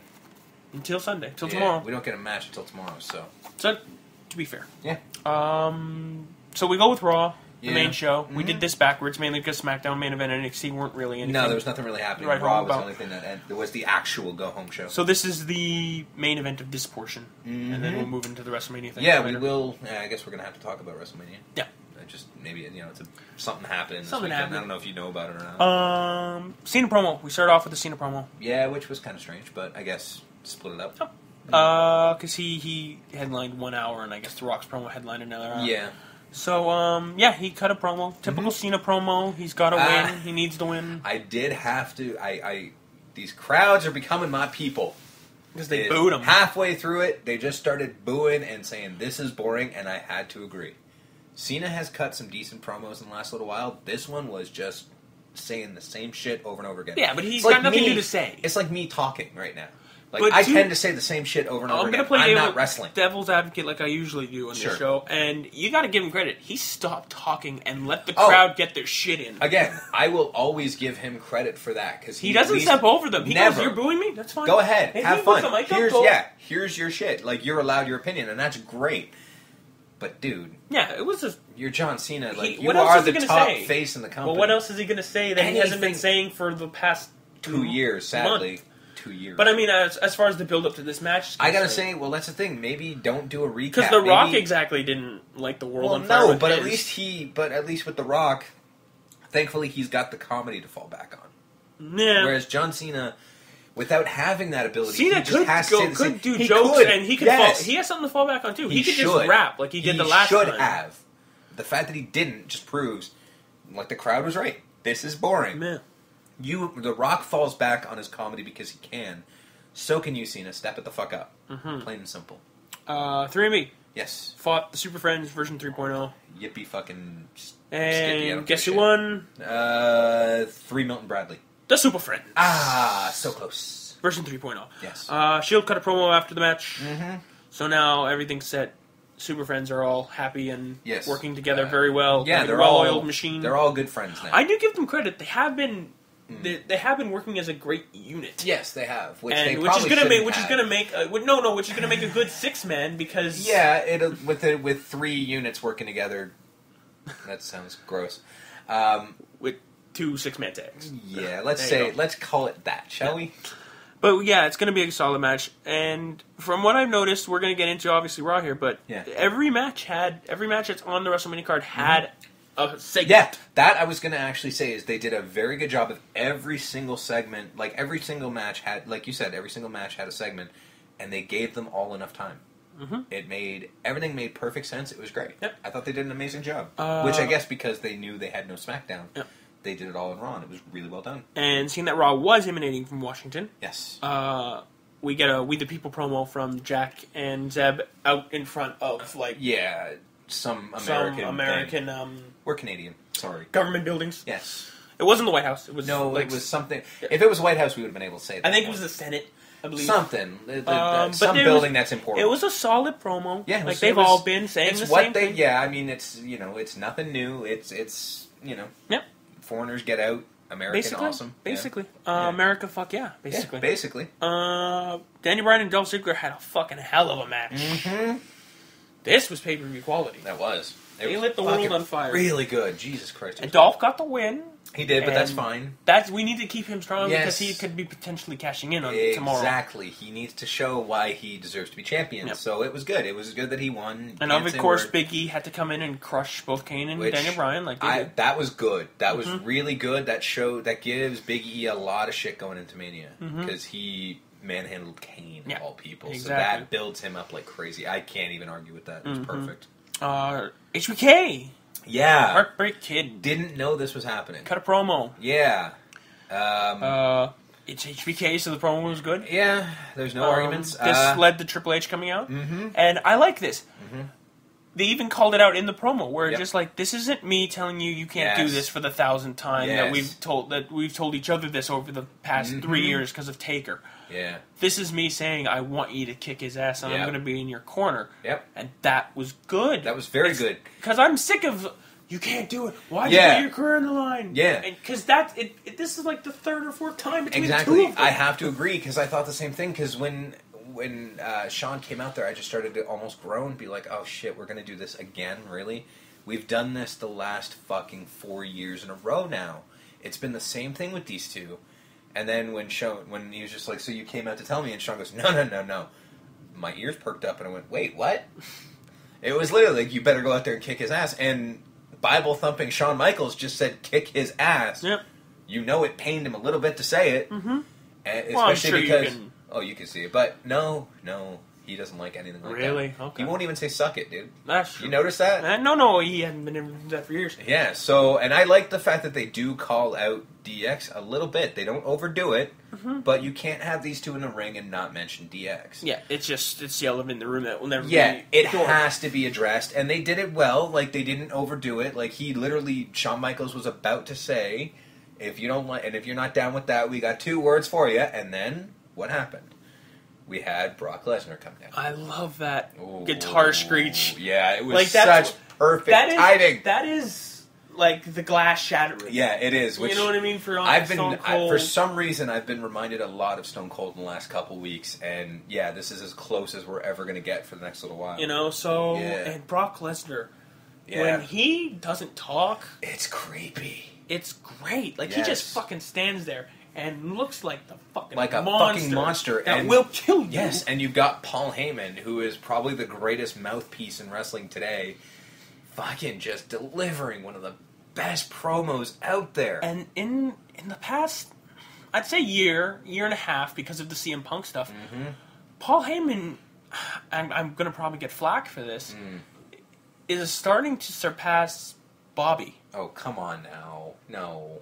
Until Sunday. Till Yeah, tomorrow. We don't get a match until tomorrow, so. So, to be fair. Yeah. So we go with Raw, the Yeah. main show. We Mhm. did this backwards, mainly because SmackDown main event and NXT weren't really anything. No, there was nothing really happening. Right, Raw home was the about. only thing that there was the actual go-home show. So this is the main event of this portion, and then Mhm. we'll move into the WrestleMania thing. Yeah, later. we will. Yeah, I guess we're going to have to talk about WrestleMania. Yeah. Just maybe, something happened this Something weekend. happened. I don't know if you know about it or not. Cena promo. We start off with the Cena promo. Yeah, which was kind of strange, but I guess split it up. Because he headlined 1 hour, and I guess The Rock's promo headlined another hour. Yeah. So, he cut a promo. Typical Cena promo. He's got to win. He needs to win. I did have to. These crowds are becoming my people. Because they booed him. Halfway through it, they just started booing and saying, this is boring, and I had to agree. Cena has cut some decent promos in the last little while. This one was just saying the same shit over and over again. Yeah, but he's It's got nothing new to say. It's like me talking right now. Like, But I tend to say the same shit over and over I'm again. gonna play I'm not wrestling. devil's advocate like I usually do on Sure. this show, and you got to give him credit. He stopped talking and let the crowd get their shit in. Again, I will always give him credit for that because He doesn't step over them. He never. goes, "You're booing me? That's fine. Go ahead, Hey, have he puts fun. the mic up, Here's go." here's your shit. Like, you're allowed your opinion, and that's great. But dude, Yeah, it was just. you're John Cena. Like, you what else are is he the gonna top say? face in the company. Well, what else is he going to say that he hasn't been Anything- saying for the past 2 years, sadly. month? 2 years. But I mean, as far as the build up to this match, is I gotta concerned, say, well, that's the thing. Maybe don't do a recap. because The Rock Maybe- exactly didn't like the world Well, on fire. no, with but his. at least with The Rock, thankfully he's got the comedy to fall back on. Yeah. Whereas John Cena, without having that ability, Cena he just has to say the same. could do He jokes, could, and he could. yes. He has something to fall back on too. He could should. just rap like he did the last should time. have. The fact that he didn't just proves, like, the crowd was right. This is boring. Man. The Rock falls back on his comedy because he can. So can you, Cena. Step it the fuck up. Mm-hmm. Plain and simple. 3MB Yes. fought the Super Friends version 3.0. Yippee fucking Skippy. I And don't guess give who a won? shit. 3 Milton Bradley. The Super Friends. Ah, so close. Version 3.0. Yes. Shield cut a promo after the match. Mm-hmm. So now everything's set. Super Friends are all happy and Yes. working together very well. Yeah, like they're a well-oiled machine. They're all good friends now. I do give them credit. They have been. They have been working as a great unit. Yes, they have. Which And they which is probably gonna make shouldn't which is have. gonna make which is gonna make a good 6-man because Yeah, with 3 units working together. That sounds gross. with 2 6-man tags. Yeah, There you go. let's call it that, shall we? But yeah, it's going to be a solid match. And from what I've noticed, we're going to get into obviously Raw here, but Yeah. every match that's on the WrestleMania card had a segment. Yeah, that I was going to actually say is they did a very good job of every single segment. Like, every single match had, like you said, every single match had a segment, and they gave them all enough time. Mm-hmm. Everything made perfect sense. It was great. Yep. I thought they did an amazing job. Which I guess because they knew they had no SmackDown, Yep. they did it all in Raw, and it was really well done. And seeing that Raw was emanating from Washington, Yes. we get a We the People promo from Jack and Zeb out in front of like Yeah, some American. thing. We're Canadian. Sorry. Government buildings. Yes. It wasn't the White House. It was It was something. If it was White House, we would have been able to say that. I think it was the Senate. I believe something. but Some there building was- that's important. It was a solid promo. Yeah, like they've all been saying it's the what same they. thing. Yeah, I mean, it's it's nothing new. It's Yep. foreigners get out. American Basically, awesome. basically, Yeah. America, fuck yeah, Yeah, basically. basically. Danny Bryan and Dolph Ziggler had a fucking hell of a match. Mm-hmm. This was pay-per-view quality. That was. They lit the world on fire. Really good. Jesus Christ. And Dolph got the win. He did, but that's fine. We need to keep him strong because he could be potentially cashing in on tomorrow. Exactly. He needs to show why he deserves to be champion. Yep. So it was good. It was good that he won. And of course, Big E had to come in and crush both Kane and Daniel Bryan. That was good. That was really good. That gives Big E a lot of shit going into Mania because he manhandled Kane of all people. Exactly. So that builds him up like crazy. I can't even argue with that. It was perfect. HBK. Yeah. Heartbreak Kid. Didn't know this was happening. Cut a promo. Yeah. It's HBK, so the promo was good. Yeah, there's no arguments. This led to Triple H coming out. And I like this. They even called it out in the promo, where just like, this isn't me telling you can't do this for the 1,000th time that we've told each other this over the past 3 years because of Taker. Yeah. This is me saying, I want you to kick his ass, and I'm going to be in your corner. Yep. And that was good. That was very good. Because I'm sick of, you can't do it. Why'd you put your career on the line? Yeah. Because this is like the third or fourth time between the two of them. I have to agree, because I thought the same thing, because when Sean came out there, I just started to almost groan and be like, oh shit, we're going to do this again, really? We've done this the last fucking 4 years in a row now. It's been the same thing with these two. And then when he was just like, so you came out to tell me, and Sean goes, no. My ears perked up, and I went, wait, what? It was literally like, you better go out there and kick his ass. And Bible-thumping Shawn Michaels just said, kick his ass. Yep. You know it pained him a little bit to say it. Especially because... Oh, you can see it. But no, he doesn't like anything like that. Really? Okay. He won't even say suck it, dude. That's true. You notice that? No, he hadn't been able to do that for years. Yeah, so, and I like the fact that they do call out DX a little bit. They don't overdo it, but you can't have these two in the ring and not mention DX. Yeah, it's the elephant in the room that will never be... Yeah, it has to be addressed, and they did it well. Like, they didn't overdo it. Like, Shawn Michaels was about to say, if you don't like, and if you're not down with that, we got 2 words for you, and then... What happened? We had Brock Lesnar come down. I love that guitar screech. Yeah, it was like such perfect timing. That is like the glass shattering. Yeah, it is. You know what I mean? For some reason, I've been reminded a lot of Stone Cold in the last couple weeks, and yeah, this is as close as we're ever going to get for the next little while. You know, and Brock Lesnar, when he doesn't talk, it's creepy. It's great. Like he just fucking stands there and looks like the fucking fucking monster that will kill you. Yes, and you've got Paul Heyman, who is probably the greatest mouthpiece in wrestling today, fucking just delivering one of the best promos out there. And in the past, I'd say year and a half, because of the CM Punk stuff, Paul Heyman, I'm going to probably get flack for this, is starting to surpass Bobby. Oh, come on now. No.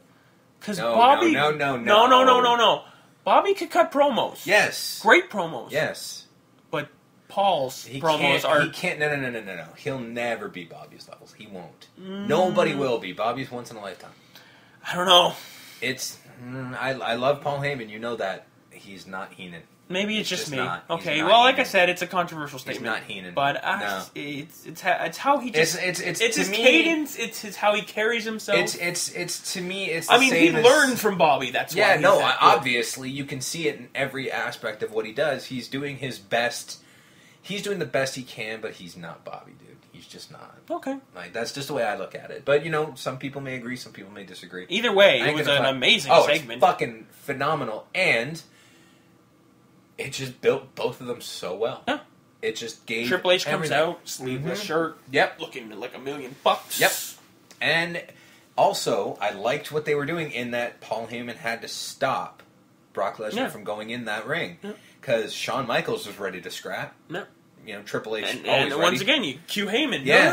Because Bobby... No. Bobby could cut promos. Yes. Great promos. Yes. But Paul's promos are... He can't... No. He'll never be Bobby's levels. He won't. Nobody will be. Bobby's once in a lifetime. I don't know. It's... I love Paul Heyman. You know that. He's not Heenan. Maybe it's just me. Okay, well, like I said, it's a controversial statement. He's not Heenan. But no. it's how he just... It's his me, cadence. It's how he carries himself. It's to me, it's the same he learned from Bobby. That's why. Yeah, obviously, you can see it in every aspect of what he does. He's doing his best. He's doing the best he can, but he's not Bobby, dude. He's just not. Okay. Like, that's just the way I look at it. But, some people may agree, some people may disagree. Either way, it was an amazing segment. It's fucking phenomenal. And... it just built both of them so well. Yeah. It just gave Triple H comes everything. out, sleeveless shirt. Yep. Looking like $1 million. Yep. And also, I liked what they were doing in that Paul Heyman had to stop Brock Lesnar from going in that ring. Because Shawn Michaels was ready to scrap. No. Triple H and once again, you cue Heyman. Yeah.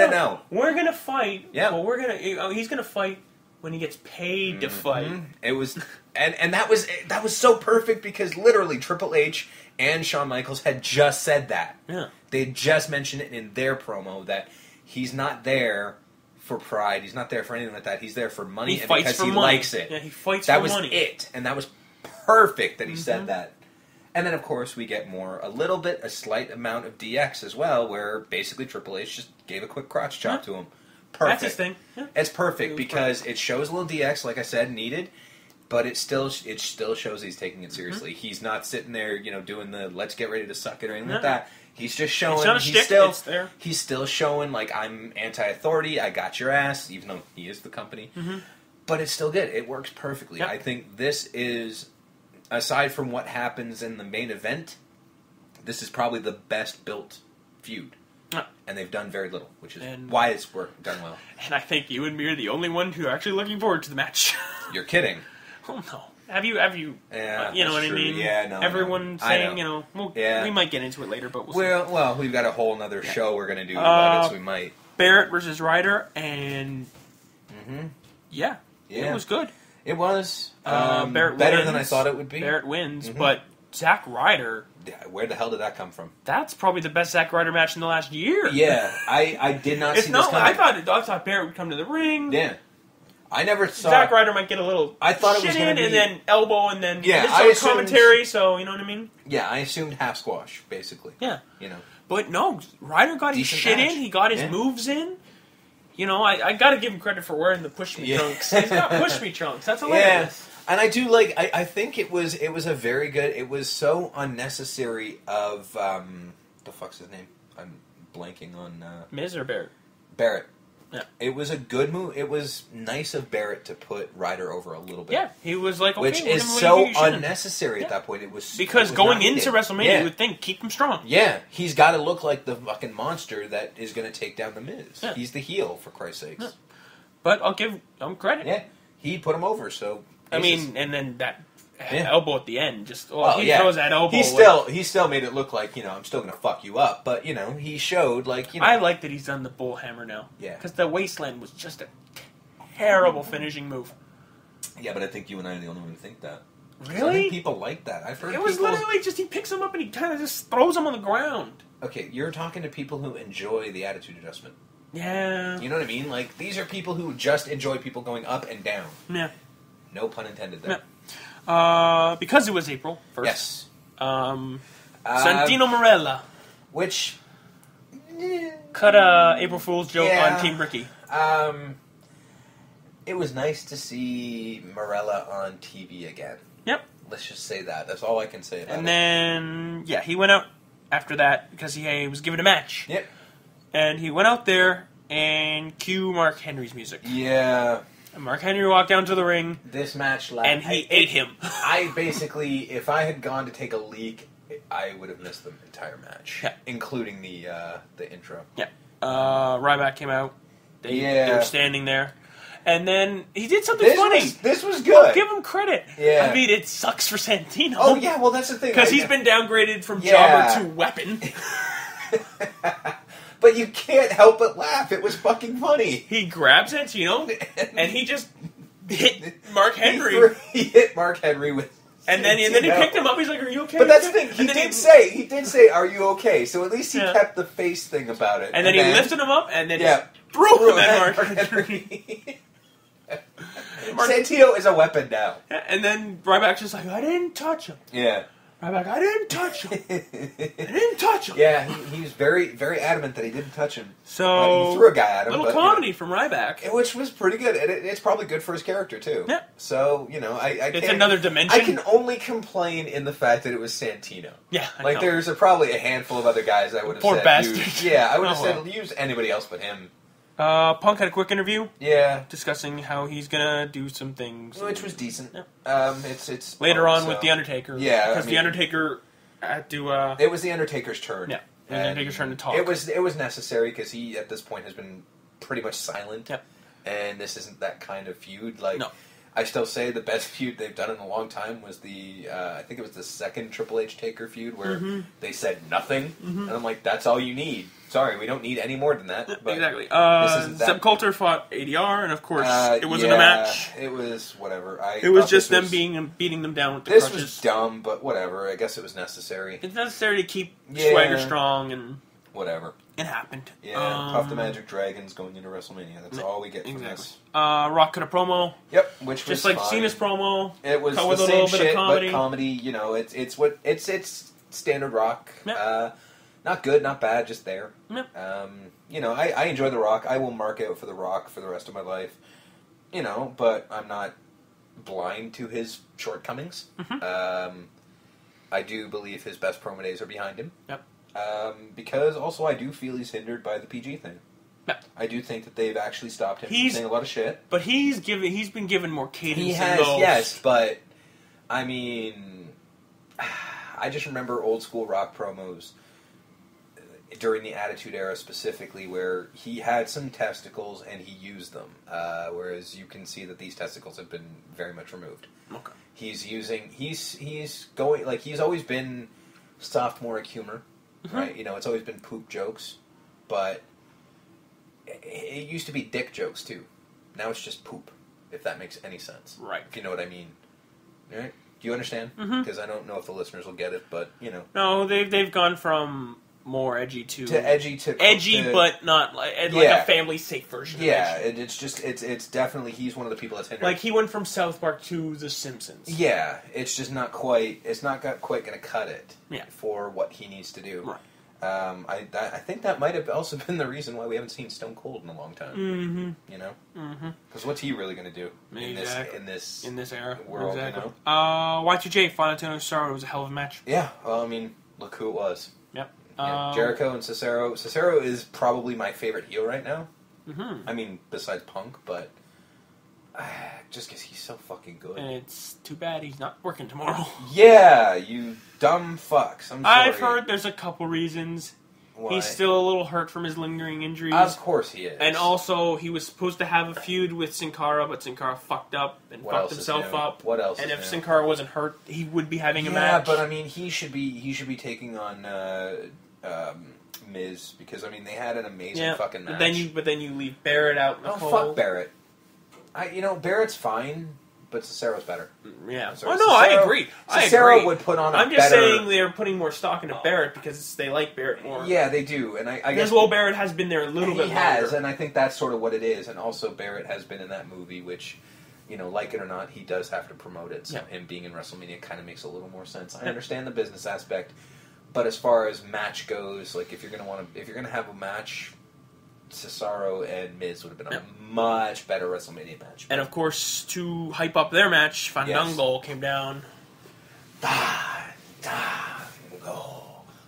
No. We're going to fight. Yeah. Well, he's going to fight when he gets paid to fight. It was... And that was so perfect because literally Triple H and Shawn Michaels had just said that. Yeah. They had just mentioned it in their promo that he's not there for pride. He's not there for anything like that. He's there for money and because he likes it. Yeah, he fights for money. That was it. And that was perfect that he said that. And then, of course, we get a slight amount of DX as well, where basically Triple H just gave a quick crotch chop to him. Perfect. That's his thing. Yeah. It's perfect because it shows a little DX, like I said, needed. But it still shows he's taking it seriously. He's not sitting there, doing the let's get ready to suck it or anything like that. He's just showing. It's not a shtick, it's there. He's still showing like I'm anti-authority. I got your ass, even though he is the company. Mm-hmm. But it's still good. It works perfectly. Yep. I think this is, aside from what happens in the main event, this is probably the best built feud. And they've done very little, which is why it's done well. And I think you and me are the only one who are actually looking forward to the match. You're kidding. Oh, no. Have you? Yeah, you know what true. I mean? Yeah, no. Everyone saying, we might get into it later, but we'll see. Well, we've got a whole other show we're going to do about it, so we might. Barrett versus Ryder, and it was good. It was Barrett better wins. than I thought it would be. Barrett wins, but Zack Ryder. Where the hell did that come from? That's probably the best Zack Ryder match in the last year. Yeah, I did not see this coming. I thought Barrett would come to the ring. Yeah. I never saw... Zack Ryder might get a little I thought it was shit in, and then elbow, and then his own commentary, so you know what I mean? Yeah, I assumed half squash, basically. Yeah. You know. But no, Ryder got his shit in, he got his moves in. You know, I gotta give him credit for wearing the push me trunks. He's got push me trunks. That's hilarious. Yeah. And I do like. I think it was a very good. It was so unnecessary. Of the fuck's his name? I'm blanking on Miz or Barrett. Barrett. Yeah. It was a good move. It was nice of Barrett to put Ryder over a little bit. Yeah, he was like, okay, which is so unnecessary at that point. It was because going into WrestleMania, you would think keep him strong. Yeah, he's got to look like the fucking monster that is going to take down the Miz. Yeah. He's the heel, for Christ's sakes. Yeah. But I'll give him credit. Yeah, he put him over. So I mean, and then that elbow at the end, just throws that elbow. He still made it look like I'm still going to fuck you up, but he showed like I like that he's done the bull hammer now. Yeah, because the wasteland was just a terrible finishing move. Yeah, but I think you and I are the only one who think that. Really? I think people like that. I've heard it was literally just he picks him up and he kind of just throws him on the ground. Okay, you're talking to people who enjoy the attitude adjustment. Yeah, you know what I mean. Like these are people who just enjoy people going up and down. Yeah. No pun intended there. Yeah. Because it was April 1st. Yes. Santino Marella. Which... cut a April Fool's joke on Team Ricky. It was nice to see Marella on TV again. Yep. Let's just say that. That's all I can say about it. And then, he went out after that because he was given a match. Yep. And he went out there and cue Mark Henry's music. Yeah. Mark Henry walked down to the ring. This match and he ate him. I basically, if I had gone to take a leak, I would have missed the entire match, including the intro. Yeah. Ryback came out. They were standing there. And then he did something funny. This was good. I'll give him credit. Yeah. I mean, it sucks for Santino. Oh, yeah, well, that's the thing. Because he's been downgraded from jobber to weapon. But you can't help but laugh. It was fucking funny. He grabbed Santino, and he just hit Mark Henry. He hit Mark Henry with and then he picked him up. He's like, "Are you okay?" But that's the thing. He did say, "Are you okay?" So at least he kept the face thing about it. And then he lifted him up, and then threw him at Mark Henry. Santino is a weapon now. And then Ryback's just like, "I didn't touch him." Yeah. Ryback, I didn't touch him. I didn't touch him. Yeah, he was very, very adamant that he didn't touch him. So he threw a guy at him. Little comedy from Ryback, which was pretty good. It's probably good for his character too. Yeah. So it's another dimension. I can only complain in the fact that it was Santino. Yeah. There's probably a handful of other guys I would have Poor said. bastard. Yeah, I would have said use anybody else but him. Punk had a quick interview. Yeah. Discussing how he's gonna do some things, which was decent. Yeah. It's later on with the Undertaker. Yeah, because the Undertaker had to. It was the Undertaker's turn. Yeah, the Undertaker's turn to talk. It was necessary because he at this point has been pretty much silent. Yep. And this isn't that kind of feud. No. I still say the best feud they've done in a long time was the I think it was the second Triple H Taker feud where they said nothing, and I'm like, that's all you need. Sorry, we don't need any more than that. But exactly. Zeb Coulter fought ADR, and of course, it wasn't a match. It was whatever. It was just them beating them down with the crutches. This was dumb, but whatever. I guess it was necessary. It's necessary to keep Swagger strong and whatever. It happened. Yeah, Puff the Magic Dragons going into WrestleMania. That's all we get from this. Rock cut a promo. Yep, which was just like fine. Cena's promo. It was with the a same little bit of comedy. But comedy. It's standard Rock. Yep. Not good, not bad, just there. Yep. I enjoy The Rock. I will mark out for The Rock for the rest of my life. But I'm not blind to his shortcomings. Mm-hmm. I do believe his best promo days are behind him. Yep. Because also I do feel he's hindered by the PG thing. Yeah. I do think that they've actually stopped him from saying a lot of shit. But he's been given more cadence. He has, yes, but I mean, I just remember old school Rock promos during the Attitude Era specifically, where he had some testicles and he used them, whereas you can see that these testicles have been very much removed. Okay. He's going like he's always been sophomoric humor, right? You know, it's always been poop jokes, but it used to be dick jokes too. Now it's just poop, if that makes any sense. Right. If you know what I mean. All right? Do you understand? Because I don't know if the listeners will get it, but you know. No, they've gone from more edgy to edgy, but not like a family safe version. Yeah, it's definitely he's one of the people that's hindered. Like he went from South Park to The Simpsons. Yeah, it's just not quite. It's not quite going to cut it. Yeah. For what he needs to do. Right. I think that might have also been the reason why we haven't seen Stone Cold in a long time. Mm-hmm. You know, because what's he really going to do in this era world? Exactly. You know, Y2J Final Cesaro was a hell of a match. Yeah, well, I mean, look who it was. Yep. Yeah, Jericho and Cesaro. Cesaro is probably my favorite heel right now. Mm-hmm. I mean, besides Punk, but just because he's so fucking good. And it's too bad he's not working tomorrow. Yeah, you dumb fucks. I'm sorry. I've heard there's a couple reasons. Why? He's still a little hurt from his lingering injuries. Of course he is. And also, he was supposed to have a feud with Sin Cara, but Sin Cara fucked up and fucked himself up. What else? And if new? Sin Cara wasn't hurt, he would be having a match. Yeah, but I mean, he should be taking on Miz, because I mean they had an amazing fucking match. But then you leave Barrett out in the cold. Fuck Barrett. Barrett's fine, but Cesaro's better. Yeah. I agree. Cesaro would put on I'm just saying they're putting more stock into Barrett because they like Barrett more. Yeah, they do, and I guess Barrett has been there a little bit longer. He has, and I think that's sort of what it is. And also Barrett has been in that movie, which, you know, like it or not, he does have to promote it. So him being in WrestleMania kind of makes a little more sense. I understand the business aspect. But as far as match goes, like if you're gonna have a match, Cesaro and Miz would have been a much better WrestleMania match. And of course, to hype up their match, Fandango came down. Fandango.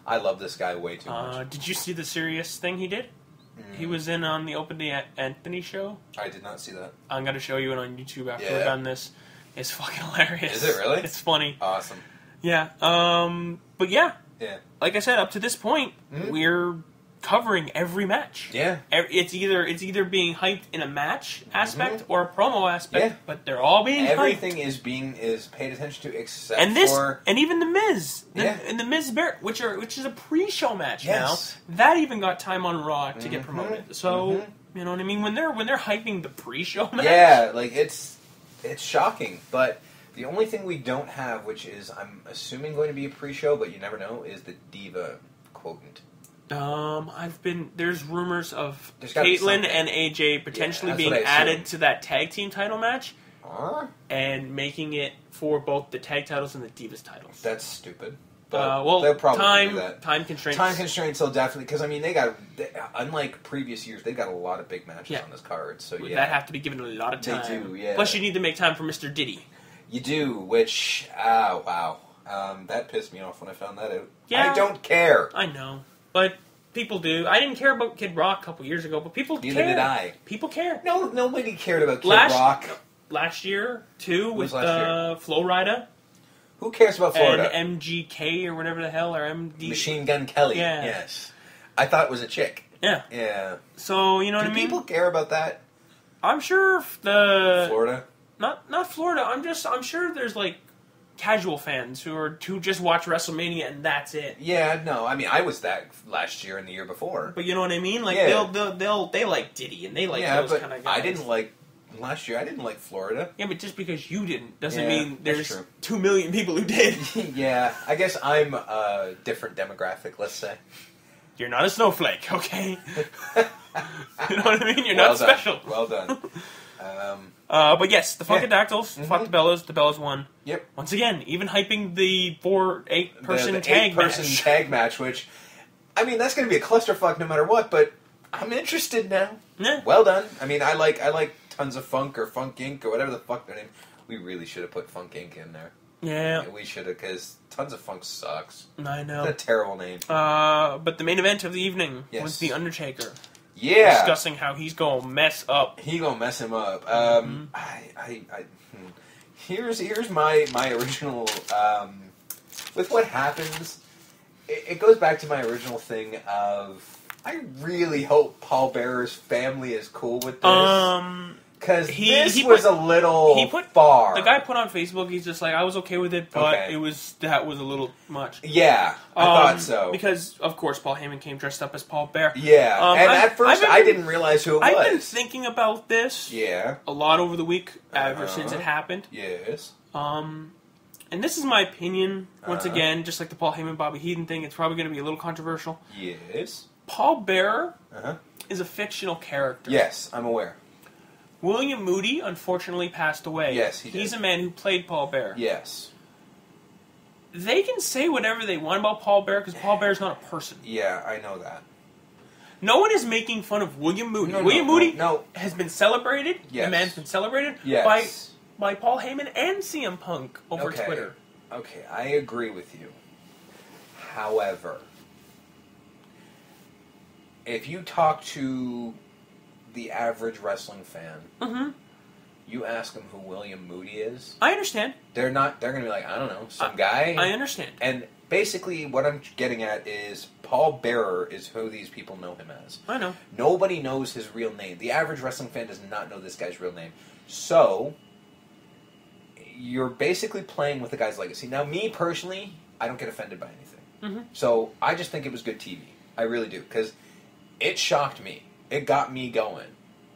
I love this guy way too much. Did you see the serious thing he did? He was in on the Open Day Anthony show. I did not see that. I'm gonna show you it on YouTube after we're done this. It's fucking hilarious. Is it really? It's funny. Awesome. Yeah. But yeah. Yeah. Like I said, up to this point, we're covering every match. Yeah. It's either being hyped in a match aspect or a promo aspect, but they're all being Everything hyped. is paid attention to except for even the Miz. And the Miz Barrett, which is a pre-show match now. That even got time on Raw to get promoted. So, you know what I mean? When they're hyping the pre-show match. Yeah, like it's shocking, but the only thing we don't have, which is, I'm assuming going to be a pre-show, but you never know, is the Diva quotient. There's rumors of Caitlyn and AJ potentially being added to that tag team title match, and making it for both the tag titles and the Divas titles. That's stupid. But they'll probably do that. Time constraints. Time constraints, they'll definitely, because I mean, unlike previous years, they've got a lot of big matches on this card, so that have to be given a lot of time. They do, yeah. Plus, you need to make time for Mr. Diddy. You do, which, wow. That pissed me off when I found that out. Yeah. I don't care. I know. But people do. I didn't care about Kid Rock a couple years ago, but people care. Neither did I. People care. No, nobody cared about Kid Rock. Last year, too, with Flo Rida. Who cares about Florida? And MGK or whatever the hell, or MD... Machine Gun Kelly. Yeah. Yes. I thought it was a chick. Yeah. Yeah. So, you know what I mean? Do people care about that? I'm sure Florida? Not Florida. I'm sure there's like casual fans who just watch WrestleMania and that's it. Yeah, no. I mean, I was that last year and the year before. But you know what I mean? Like they like Diddy and they like those kind of guys. I didn't like last year. I didn't like Florida. Yeah, but just because you didn't doesn't mean there's 2 million people who did. Yeah, I guess I'm a different demographic. Let's say you're not a snowflake, okay? You know what I mean? You're not special. Well done. But yes, the Funkadactyls fought the Bellas. The Bellas won. Yep. Once again, even hyping the 8-person tag match. Tag match, which, I mean, that's going to be a clusterfuck no matter what, but I'm interested now. Yeah. Well done. I mean, I like Tons of Funk or Funk Inc. or whatever the fuck their name. We really should have put Funk Inc. in there. Yeah. We should have, because Tons of Funk sucks. I know. It's a terrible name. But the main event of the evening was The Undertaker. Yeah. Discussing how he's going to mess up. He going to mess him up. Here's my original, with what happens, it goes back to my original thing of, I really hope Paul Bearer's family is cool with this. Because this was a little far. The guy put on Facebook, he's just like, I was okay with it, but that was a little much. Yeah, I thought so. Because, of course, Paul Heyman came dressed up as Paul Bearer. Yeah, and at first I didn't realize who it was. I've been thinking about this a lot over the week, ever since it happened. Yes. And this is my opinion, once again, just like the Paul Heyman-Bobby Heenan thing, it's probably going to be a little controversial. Yes. Paul Bearer is a fictional character. Yes, I'm aware. William Moody, unfortunately, passed away. Yes, he did. He's a man who played Paul Bearer. Yes. They can say whatever they want about Paul Bearer, because Paul Bearer's not a person. Yeah, I know that. No one is making fun of William Moody. William Moody has been celebrated. Yes. The man's been celebrated by Paul Heyman and CM Punk over Twitter. Okay, I agree with you. However, if you talk to the average wrestling fan, you ask them who William Moody is. I understand. They're going to be like, I don't know, some guy. I understand. And basically what I'm getting at is Paul Bearer is who these people know him as. I know. Nobody knows his real name. The average wrestling fan does not know this guy's real name. So, you're basically playing with the guy's legacy. Now, me personally, I don't get offended by anything. So, I just think it was good TV. I really do. Because it shocked me. It got me going.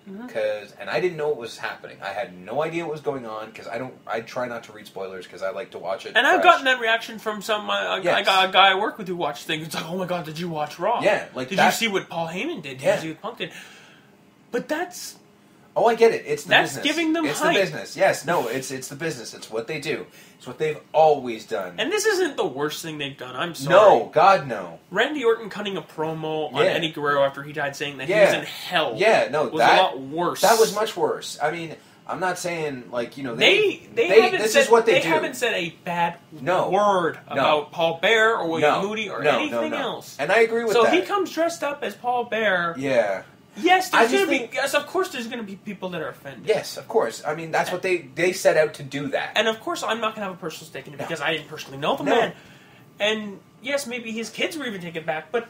And I didn't know what was happening. I had no idea what was going on, because I try not to read spoilers, because I like to watch it And fresh. I've gotten that reaction from I got a guy I work with who watched things. It's like, oh my god, did you watch Raw? Yeah. Did you see what Paul Heyman did? Did you see what Punk did? But that's... Oh, I get it. It's the business. That's giving them hype. It's the business. Yes, no, it's the business. It's what they do. It's what they've always done. And this isn't the worst thing they've done. I'm sorry. No, God, no. Randy Orton cutting a promo on Eddie Guerrero after he died, saying that he was in hell. Yeah, no, was a lot worse. That was much worse. I mean, I'm not saying like they this is what they do. They haven't said a bad word about Paul Bearer or William Moody or anything else. And I agree with that. So he comes dressed up as Paul Bearer. Yeah. Yes, of course there's going to be people that are offended. Yes, of course. I mean, that's what they set out to do that. And of course, I'm not going to have a personal stake in it because I didn't personally know the man. And yes, maybe his kids were even taken back, but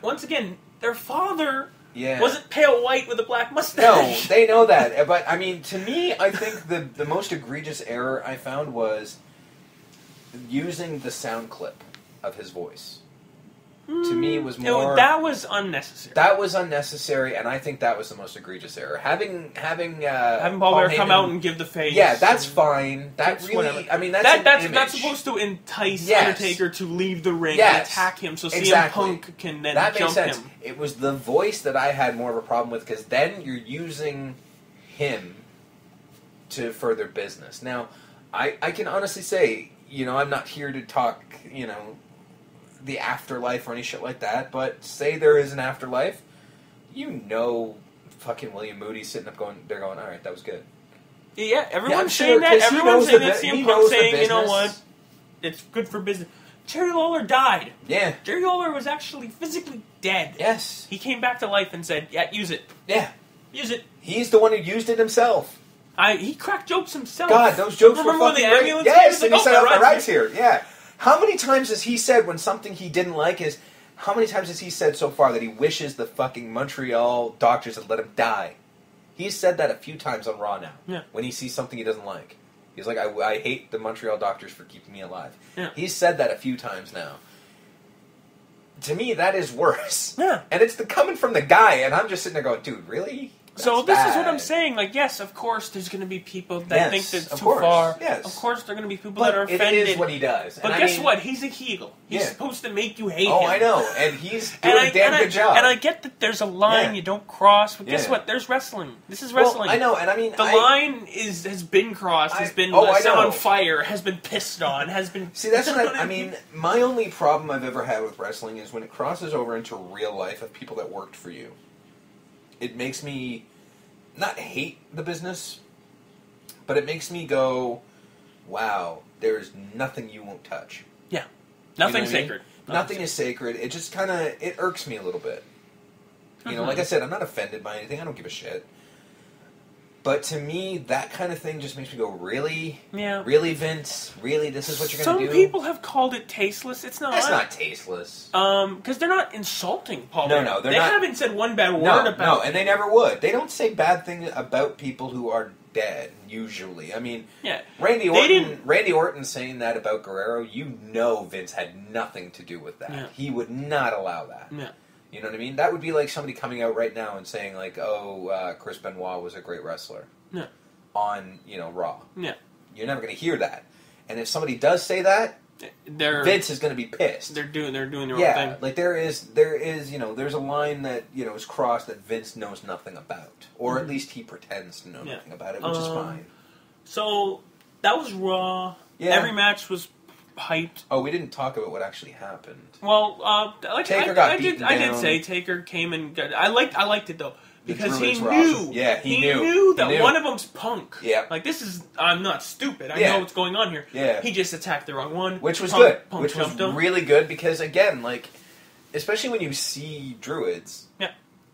once again, their father wasn't pale white with a black mustache. No, they know that. But I mean, to me, I think the most egregious error I found was using the sound clip of his voice. To me, it was more... that was unnecessary. That was unnecessary, and I think that was the most egregious error. Having Paul Bearer come out and give the face. Yeah, that's fine. That's really... Whatever. I mean, that's supposed to entice Undertaker to leave the ring and attack him, so CM Punk can then jump him. It was the voice that I had more of a problem with, because then you're using him to further business. Now, I can honestly say, I'm not here to talk, the afterlife or any shit like that, but say there is an afterlife, fucking William Moody sitting up going, alright, that was good. Yeah, everyone's saying that. Everyone's saying that. CM Punk saying, you know what, it's good for business. Jerry Lawler died. Yeah. Jerry Lawler was actually physically dead. Yes. He came back to life and said, use it. Yeah. Use it. He's the one who used it himself. He cracked jokes himself. God, those jokes were fucking great. Yes, and he said, my ride's here. Yeah. How many times has he said when something he didn't like is... How many times has he said so far that he wishes the fucking Montreal doctors had let him die? He's said that a few times on Raw now. Yeah. When he sees something he doesn't like. He's like, I hate the Montreal doctors for keeping me alive. Yeah. He's said that a few times now. To me, that is worse. Yeah. And it's coming from the guy, and I'm just sitting there going, dude, really? So this is what I'm saying. Like, yes, of course, there's going to be people that think that's too far. Yes. Of course, there are going to be people that are offended. It is what he does. But guess what? He's a heel. He's supposed to make you hate him. Oh, I know. And he's doing a damn good job. And I get that there's a line you don't cross. But guess what? There's wrestling. This is wrestling. Well, I know. And I mean... The line has been crossed, has been set on fire, has been pissed on, has been... See, that's what I mean. My only problem I've ever had with wrestling is when it crosses over into real life of people that worked for you. It makes me... not hate the business, but it makes me go, wow, there's nothing you won't touch. Yeah. Nothing's You know what I mean? sacred. Nothing is sacred. It just kind of, it irks me a little bit. You know, like I said, I'm not offended by anything. I don't give a shit. But to me, that kind of thing just makes me go, really? Yeah. Really, Vince? Really? This is what you're going to do? Some people have called it tasteless. It's not. It's not tasteless. Because they're not insulting Paul Bearer. No, they're they not. They haven't said one bad word about No, and they never would. They don't say bad things about people who are dead, usually. I mean, yeah. Randy Orton saying that about Guerrero, you know Vince had nothing to do with that. Yeah. He would not allow that. Yeah. You know what I mean? That would be like somebody coming out right now and saying, like, Chris Benoit was a great wrestler. Yeah. On, Raw. Yeah. You're never going to hear that. And if somebody does say that, Vince is going to be pissed. They're doing their own thing. Yeah, like there is, there's a line that, is crossed that Vince knows nothing about. Or at least he pretends to know nothing about it, which is fine. So, that was Raw. Yeah. Every match was hyped. Oh, we didn't talk about what actually happened. Well, Taker got beaten down. I did say Taker came and got... I liked it, though. Because he knew. Awesome. Yeah, he knew that one of them's Punk. Yeah. Like, this is... I'm not stupid. I know what's going on here. Yeah. He just attacked the wrong one. Which was Punk, good. Punk Which was really good because, again, like... Especially when you see Druids... Yeah.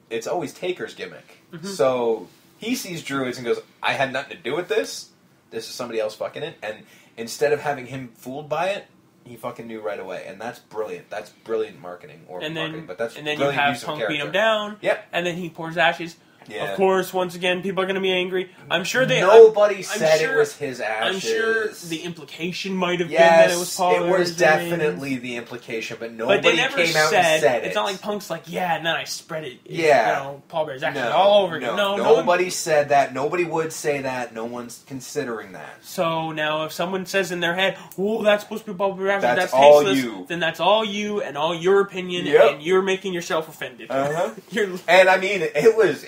It's always Taker's gimmick. Mm-hmm. So, he sees Druids and goes, I had nothing to do with this. This is somebody else fucking it. And instead of having him fooled by it, he fucking knew right away, and that's brilliant. That's brilliant marketing, but that's and then brilliant you have use of Punk character. beat him down. Yep. And then he pours ashes. Yeah. Of course, once again, people are going to be angry. I'm sure Nobody said it was his ashes. I'm sure the implication might have been that it was Paul. It was definitely the implication, but nobody never came out and said it. It's not like Punk's like, yeah, and then I spread it. Yeah. Paul Bear's ashes all over. No, nobody said that. Nobody would say that. No one's considering that. So now, if someone says in their head, "Oh, that's supposed to be Paul Bear's ashes," that's all tasteless, you. Then that's all you and all your opinion, and you're making yourself offended. And I mean, it was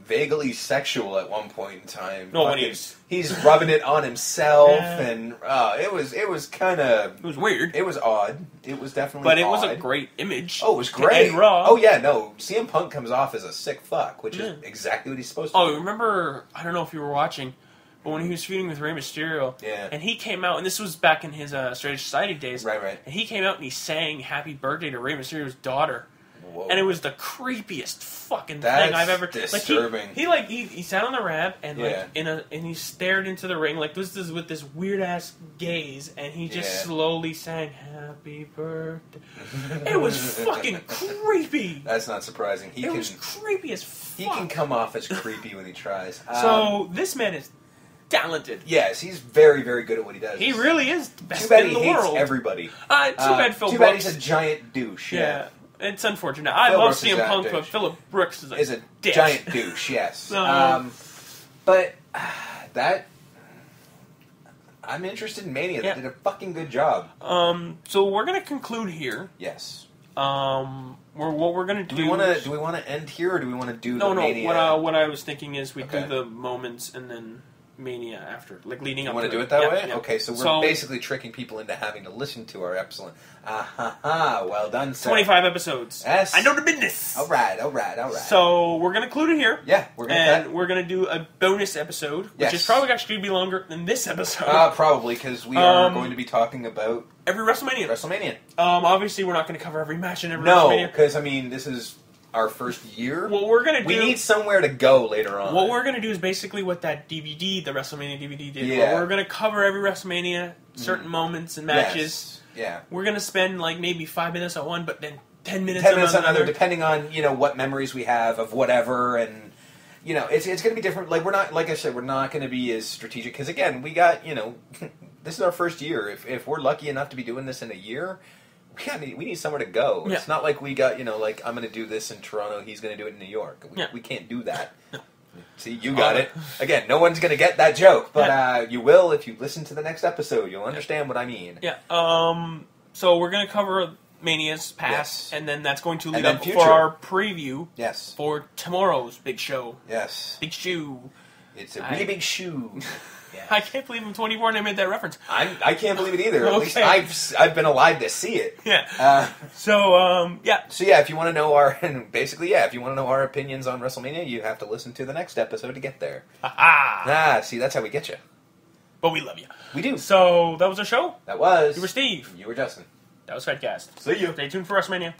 vaguely sexual at one point in time. No, he's rubbing it on himself, and it was kind of... It was weird. It was odd. It was definitely But it was a great image. Oh, it was great. And Raw. Oh, yeah, no. CM Punk comes off as a sick fuck, which is exactly what he's supposed to do. Oh, remember, I don't know if you were watching, but when he was feuding with Rey Mysterio, and he came out, and this was back in his Strange Society days, right. And he came out and he sang Happy Birthday to Rey Mysterio's daughter. Whoa. And it was the creepiest fucking thing I've ever... disturbing. Like, he sat on the ramp, and and he stared into the ring, like, this is with this weird-ass gaze, and he just slowly sang Happy Birthday. It was fucking creepy. That's not surprising. It was creepy as fuck. He can come off as creepy when he tries. So, this man is talented. Yes, he's very, very good at what he does. He really is the best in the world. Too bad he hates everybody. Too bad Phil Brooks. Too bad he's a giant douche. Yeah. It's unfortunate. I love CM Punk, but Philip Brooks is a dick. Giant douche, yes. But that... I'm interested in Mania. They did a fucking good job. So we're going to conclude here. Yes. What we're going to do... Do we want to end here, or do we want to do the Mania? No, what I was thinking is we do the moments and then Mania after, like leading up to it. You want to do it that way? Yeah. Okay, so we're basically tricking people into having to listen to our excellent... well done, sir. 25 episodes. Yes. I know the business. All right. So we're going to conclude it here. Yeah, we're going to. We're going to do a bonus episode, which is probably actually going to be longer than this episode. Probably, because we are going to be talking about... Every WrestleMania. Obviously, we're not going to cover every match in every WrestleMania. No, because, I mean, this is... our first year. What we're gonna do? We need somewhere to go later on. What we're gonna do is basically what that DVD, the WrestleMania DVD, did. Yeah. We're gonna cover every WrestleMania, certain moments and matches. Yes. Yeah. We're gonna spend like maybe 5 minutes on one, but then 10 minutes. 10 minutes on another, depending on what memories we have of whatever, and it's gonna be different. Like we're not, like I said, we're not gonna be as strategic because again, we got this is our first year. If we're lucky enough to be doing this in a year. We need somewhere to go. Yeah. It's not like we got, like, I'm going to do this in Toronto, he's going to do it in New York. We can't do that. No. See, you got it. Again, no one's going to get that joke, but you will if you listen to the next episode. You'll understand what I mean. Yeah. So we're going to cover Mania's past, and then that's going to lead up future. for our preview Yes. for tomorrow's big show. Yes. Big shoe. It's a really big shoe. Yes. I can't believe I'm 24 and I made that reference. I can't believe it either. At least I've been alive to see it. Yeah. So if you want to know if you want to know our opinions on WrestleMania, you have to listen to the next episode to get there. Ha-ha. See, that's how we get you. But we love you. We do. So, that was our show. That was. You were Steve. You were Justin. That was Fedcast. See you. Stay tuned for WrestleMania.